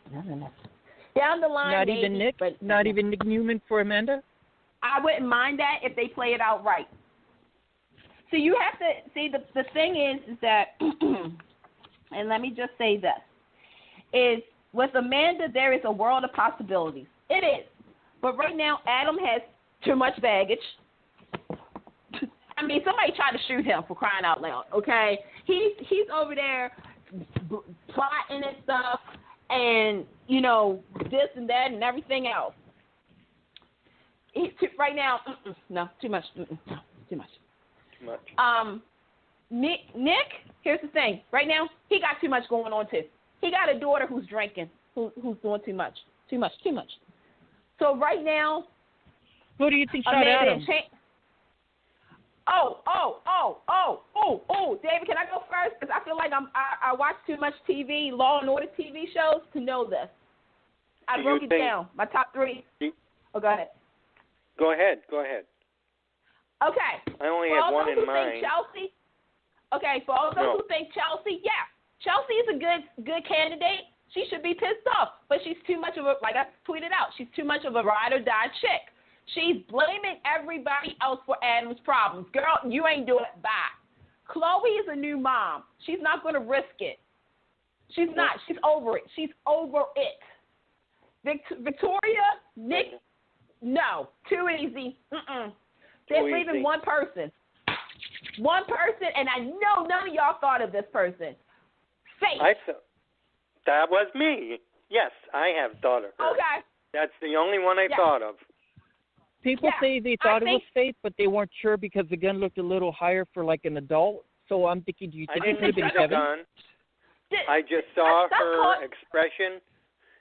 Down the line, not maybe, even Nick. But not even Nick Newman for Amanda. I wouldn't mind that if they play it out right. So you have to see the thing is that, and let me just say this, is with Amanda there is a world of possibilities. It is, but right now Adam has too much baggage. I mean, somebody tried to shoot him for crying out loud. Okay, he's over there plotting and stuff, and this and that and everything else. Right now, no, too much. No, too much. Nick, here's the thing. Right now, he got too much going on too. He got a daughter who's drinking, who's doing too much. So right now, who do you think shot Adam? David, can I go first? Because I feel like I watch too much TV, Law and Order TV shows to know this. I broke it down. My top 3. Oh, go ahead. Go ahead. Okay. I only have one in mind. Chelsea. Okay, for all those who think Chelsea, Chelsea is a good candidate. She should be pissed off, but she's too much of a, like I tweeted out, she's too much of a ride or die chick. She's blaming everybody else for Adam's problems. Girl, you ain't doing it. Bye. Chloe is a new mom. She's not going to risk it. She's not. She's over it. Victoria, Nick, no. Too easy. They're leaving one person. And I know none of y'all thought of this person. Faith. That was me. Yes, I have thought of her. Okay. That's the only one I thought of. People say they thought it was Faith, but they weren't sure because the gun looked a little higher for like an adult. So I'm thinking, do you think it could have been Kevin? I just saw her expression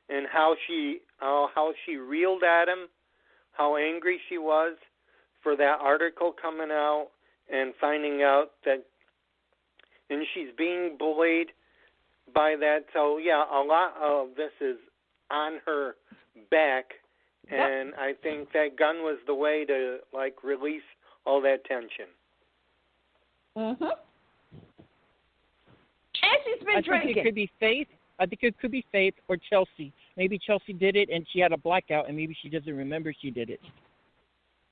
and how she reeled at him, how angry she was for that article coming out and finding out that, and she's being bullied by that. So yeah, a lot of this is on her back. And I think that gun was the way to, like, release all that tension. And she's been drinking. I think it could be Faith or Chelsea. Maybe Chelsea did it and she had a blackout and maybe she doesn't remember she did it.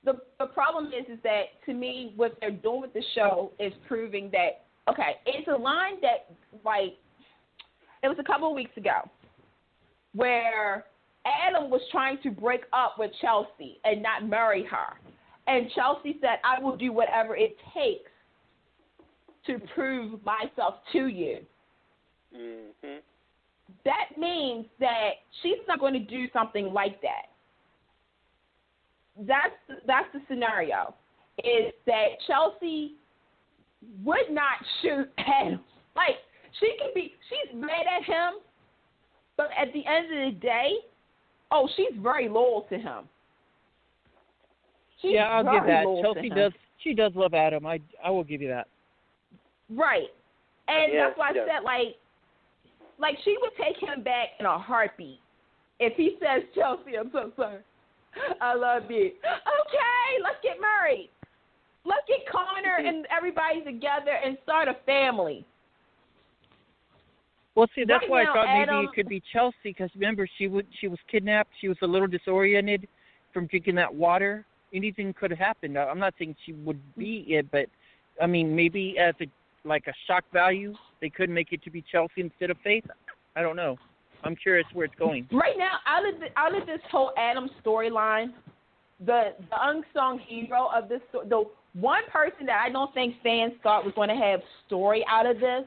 The problem is that, to me, what they're doing with the show is proving that, okay, it's a line that, like, it was a couple of weeks ago where Adam was trying to break up with Chelsea and not marry her. And Chelsea said, I will do whatever it takes to prove myself to you. That means that she's not going to do something like that. That's the scenario, is that Chelsea would not shoot Adam. Like, she's mad at him, but at the end of the day, she's very loyal to him. I'll give that. Chelsea she does love Adam. I will give you that. Right. And that's why I said, like, like she would take him back in a heartbeat. If he says, Chelsea, I'm so sorry. I love you. Okay, let's get married. Let's get Connor and everybody together and start a family. Well, see, that's Right why now, I thought maybe Adam, it could be Chelsea, because remember, she was kidnapped. She was a little disoriented from drinking that water. Anything could have happened. I'm not saying she would be it, but, I mean, maybe as a shock value, they could make it to be Chelsea instead of Faith. I don't know. I'm curious where it's going. Right now, out of this whole Adam storyline, the unsung hero of this, the one person that I don't think fans thought was going to have story out of this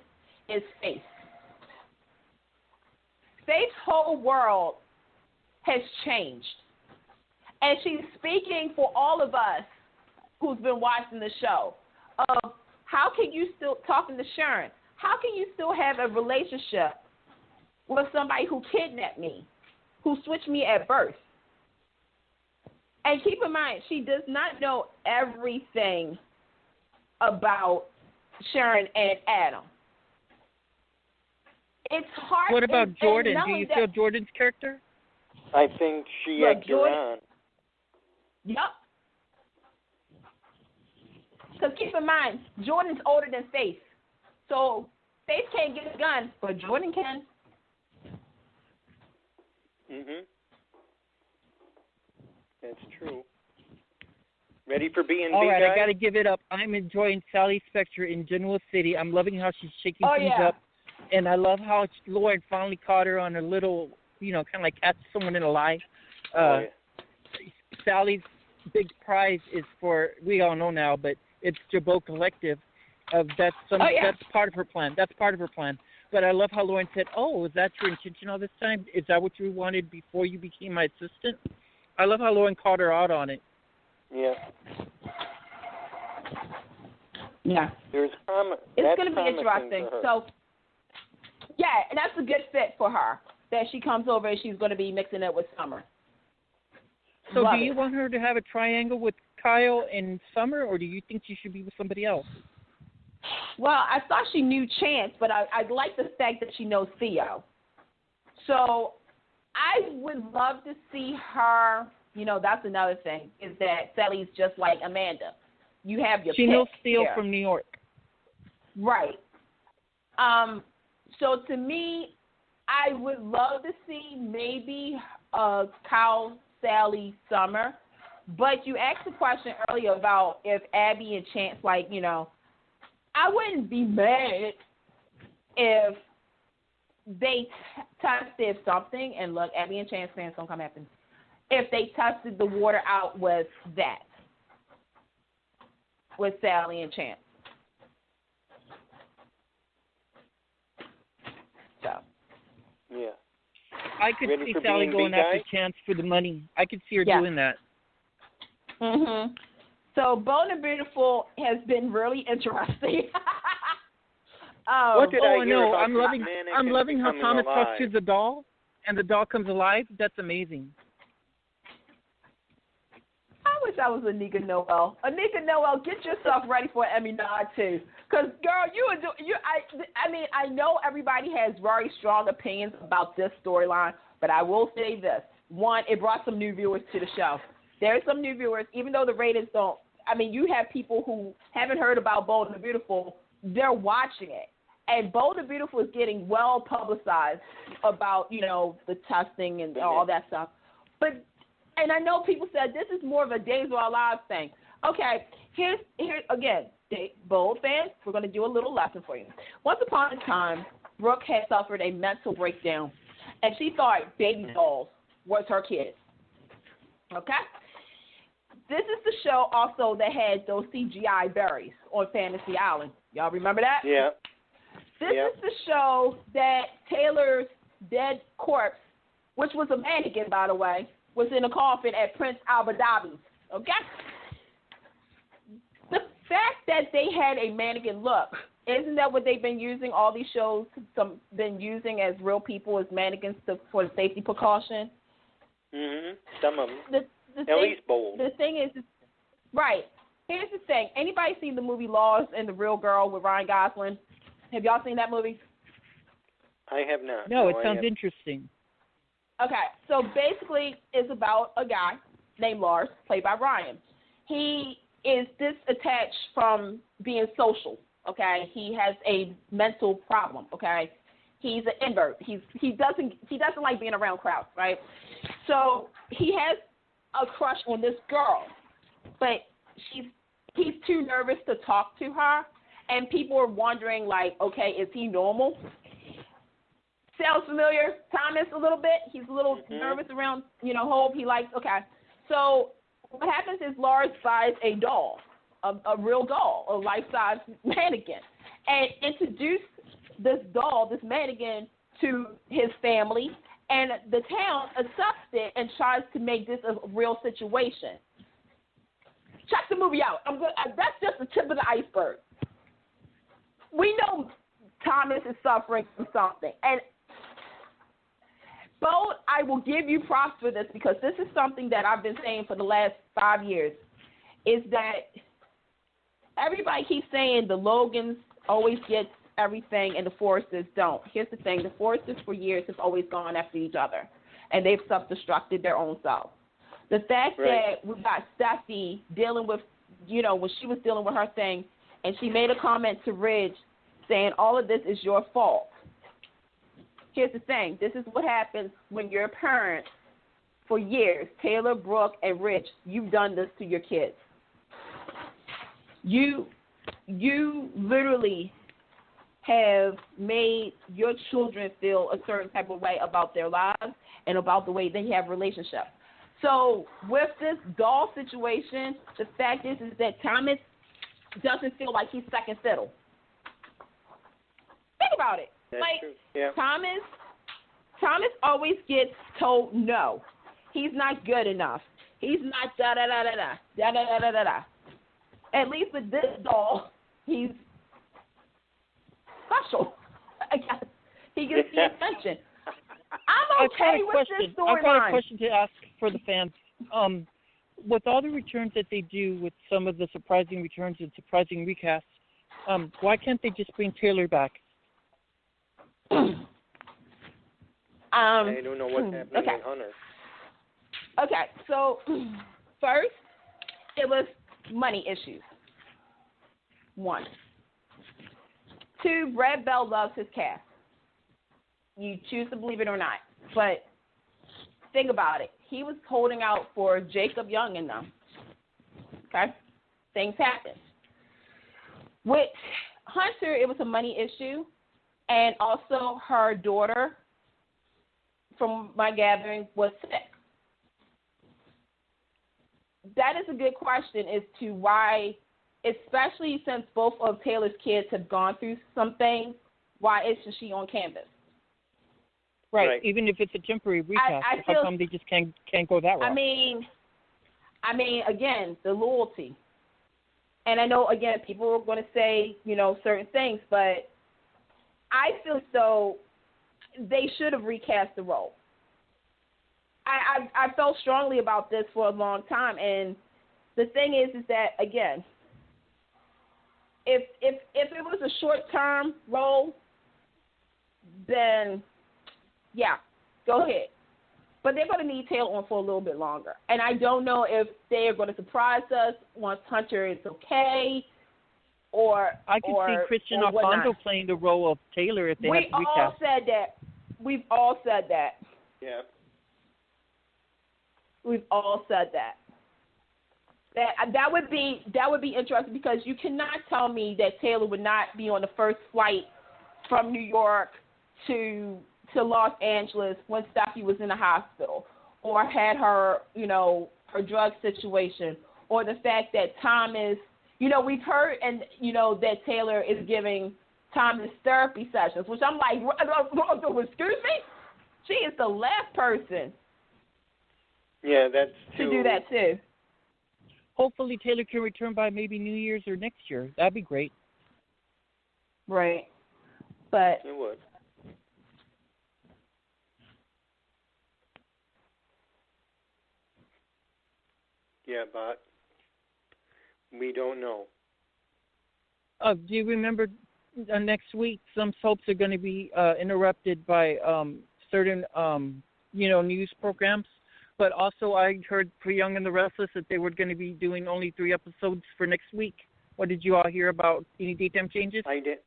is Faith. Faith's whole world has changed. And she's speaking for all of us who's been watching the show of how can you still, talking to Sharon, how can you still have a relationship with somebody who kidnapped me, who switched me at birth? And keep in mind, she does not know everything about Sharon and Adam. It's hard. What about Jordan? Do you feel Jordan's character? I think she egged her on. Yep. Because keep in mind, Jordan's older than Faith. So Faith can't get a gun, but Jordan can. Mhm. That's true. Ready for B&B, All right, guys? I got to give it up. I'm enjoying Sally Spectre in Genoa City. I'm loving how she's shaking things up. And I love how Lauren finally caught her on a little, kind of like catch someone in a lie. Sally's big prize is for, we all know now, but it's Jabot Collective. That's part of her plan. That's part of her plan. But I love how Lauren said, "Oh, is that your intention all this time? Is that what you wanted before you became my assistant?" I love how Lauren called her out on it. Yeah. Yeah. It's going to be interesting. So, yeah, and that's a good fit for her, that she comes over and she's going to be mixing it with Summer. So do you want her to have a triangle with Kyle and Summer, or do you think she should be with somebody else? Well, I thought she knew Chance, but I like the fact that she knows Theo. So I would love to see her, that's another thing, is that Sally's just like Amanda. You have your She knows Theo from New York. Right. So to me, I would love to see maybe Kyle, Sally, Summer. But you asked a question earlier about if Abby and Chance, I wouldn't be mad if they tested something, and look, Abby and Chance fans don't come after me, if they tested the water out with Sally and Chance. So. Yeah. I could see Sally going after Chance for the money. I could see her doing that. Mhm. So Bold and Beautiful has been really interesting. What did I hear about I'm loving how Thomas talks to the doll, and the doll comes alive. That's amazing. I wish I was Anika Noel. Anika Noel, get yourself ready for an Emmy nod too. Because girl, I know everybody has very strong opinions about this storyline, but I will say this: one, it brought some new viewers to the show. There's some new viewers, even though the ratings don't. You have people who haven't heard about Bold and the Beautiful. They're watching it. And Bold and Beautiful is getting well publicized about, the testing and all that stuff. And I know people said this is more of a Days of Our Lives thing. Okay, here's again, Bold fans, we're going to do a little lesson for you. Once upon a time, Brooke had suffered a mental breakdown, and she thought baby dolls was her kids. Okay? This is the show also that had those CGI berries on Fantasy Island. Y'all remember that? Yeah. This is the show that Taylor's dead corpse, which was a mannequin, by the way, was in a coffin at Prince Abu Dhabi. Okay? The fact that they had a mannequin look, isn't that what they've been using, all these shows been using as real people as mannequins for safety precaution? Mm-hmm. Some of them. At least Bold. The thing is, right. Here's the thing. Anybody seen the movie Laws and the Real Girl with Ryan Gosling? Have y'all seen that movie? I have not. No, it sounds interesting. Okay, so basically it's about a guy named Lars, played by Ryan. He is disattached from being social, okay? He has a mental problem, okay? He's an invert. He doesn't like being around crowds, right? So he has a crush on this girl, but he's too nervous to talk to her, and people are wondering, like, okay, is he normal? Sounds familiar, Thomas, a little bit. He's a little nervous around, Hope. He likes, okay. So what happens is Lars buys a doll, a real doll, a life-size mannequin, and introduce this doll, this mannequin, to his family, and the town accepts it and tries to make this a real situation. Check the movie out. That's just the tip of the iceberg. We know Thomas is suffering from something, and Bold, I will give you props for this because this is something that I've been saying for the last 5 years, is that everybody keeps saying the Logans always get everything and the Forresters don't. Here's the thing. The Forresters for years have always gone after each other, and they've self-destructed their own selves. The fact that we got Steffi dealing with, when she was dealing with her thing, and she made a comment to Ridge saying all of this is your fault. Here's the thing. This is what happens when you're a parent for years. Taylor, Brooke, and Rich, you've done this to your kids. You literally have made your children feel a certain type of way about their lives and about the way they have relationships. So with this doll situation, the fact is that Thomas doesn't feel like he's second fiddle. Think about it. That's true. Yeah. Thomas always gets told no. He's not good enough. He's not da-da-da-da-da, da-da-da-da-da-da. At least with this doll, he's special. I guess. He gets the attention. I'm okay with this storyline. I've got a question to ask for the fans. With all the returns that they do with some of the surprising returns and surprising recasts, why can't they just bring Taylor back? I don't know what's happening with Hunter. Okay, so first, it was money issues. 1. 2, Brad Bell loves his cast. You choose to believe it or not. But think about it. He was holding out for Jacob Young and them. Okay? Things happen. With Hunter, it was a money issue. And also her daughter, from my gathering, was sick. That is a good question as to why, especially since both of Taylor's kids have gone through some things, why isn't she on canvas? Right. Even if it's a temporary recast, how come they just can't go that route? I mean, again, the loyalty. And I know, again, people are going to say, certain things, but I feel as though they should have recast the role. I felt strongly about this for a long time, and the thing is that, again, if it was a short-term role, then, yeah, go ahead. But they're going to need Taylor on for a little bit longer. And I don't know if they are going to surprise us once Hunter is okay, or I can see Christian Alfonso playing the role of Taylor if they have to recast. We all said that. We've all said that. Yeah. We've all said that. That would be interesting because you cannot tell me that Taylor would not be on the first flight from New York to Los Angeles when Steffi was in the hospital, or had her, her drug situation, or the fact that Thomas, we've heard that Taylor is giving Thomas therapy sessions, which I'm like, excuse me? She is the last person. Yeah, that's to do that too. Hopefully Taylor can return by maybe New Year's or next year. That'd be great. Right. But it would. Yeah, but we don't know. Do you remember next week some soaps are going to be interrupted by certain, news programs. But also I heard for Young and the Restless that they were going to be doing only 3 episodes for next week. What did you all hear about any daytime changes? I did.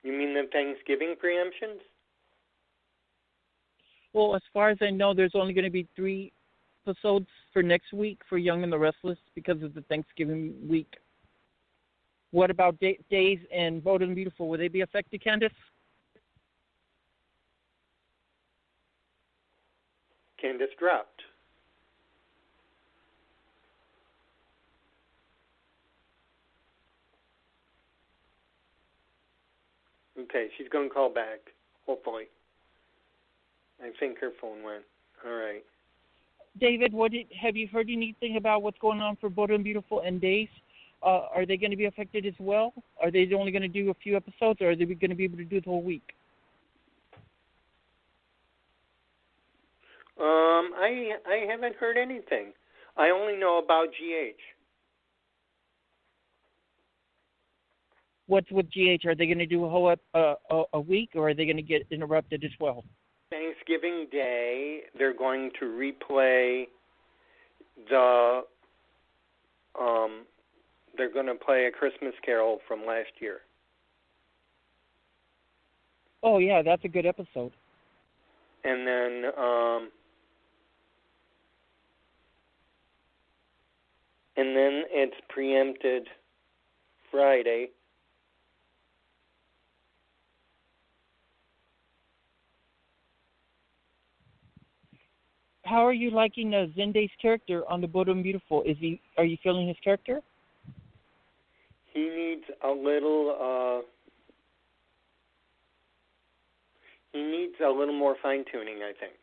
You mean the Thanksgiving preemptions? Well, as far as I know, there's only going to be 3 episodes for next week for Young and the Restless because of the Thanksgiving week. What about Days and Bold and Beautiful? Will they be affected, Candice? Candice dropped. Okay, she's going to call back, hopefully. I think her phone went. All right. David, have you heard anything about what's going on for Bold and Beautiful and Days? Are they going to be affected as well? Are they only going to do a few episodes, or are they going to be able to do the whole week? I haven't heard anything. I only know about GH. What's with GH? Are they going to do a whole a week, or are they going to get interrupted as well? Thanksgiving Day, they're going to replay the. They're going to play A Christmas Carol from last year. Oh yeah, that's a good episode. And then. And then it's preempted Friday. How are you liking Zende's character on the Bold and Beautiful? Are you feeling his character? He needs a little. He needs a little more fine tuning, I think.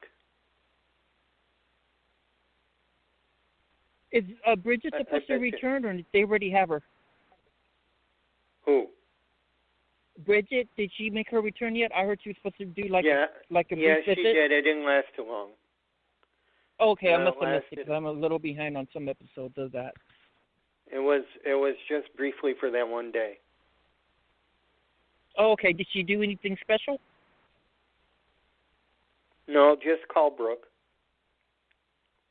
Is Bridget supposed to return, or did they already have her? Who? Bridget, did she make her return yet? I heard she was supposed to do like a brief visit. Yeah, she did. It didn't last too long. Okay, I must have missed it because I'm a little behind on some episodes of that. It was just briefly for that one day. Oh, okay. Did she do anything special? No, just call Brooke.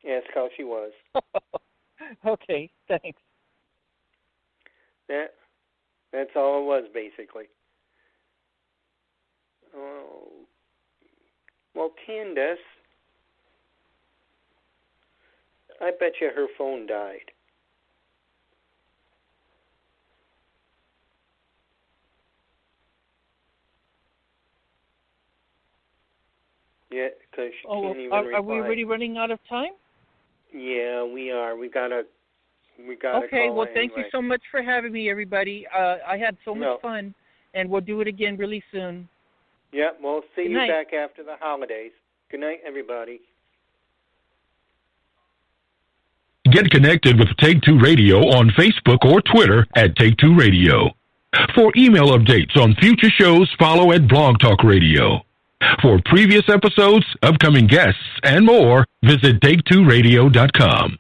Ask how she was. Okay, thanks. That's all it was, basically. Oh, well, Candice, I bet you her phone died. Yeah, because she can't even reply. Are we already running out of time? Yeah, we are. We gotta Okay, call well, anyway. thank you so much for having me, everybody. I had so much fun, and we'll do it again really soon. Yeah, we'll see Good you night. back after the holidays. Good night, everybody. Get connected with Take Two Radio on Facebook or Twitter at Take Two Radio. For email updates on future shows, follow at Blog Talk Radio. For previous episodes, upcoming guests, and more, visit TakeTwoRadio.com.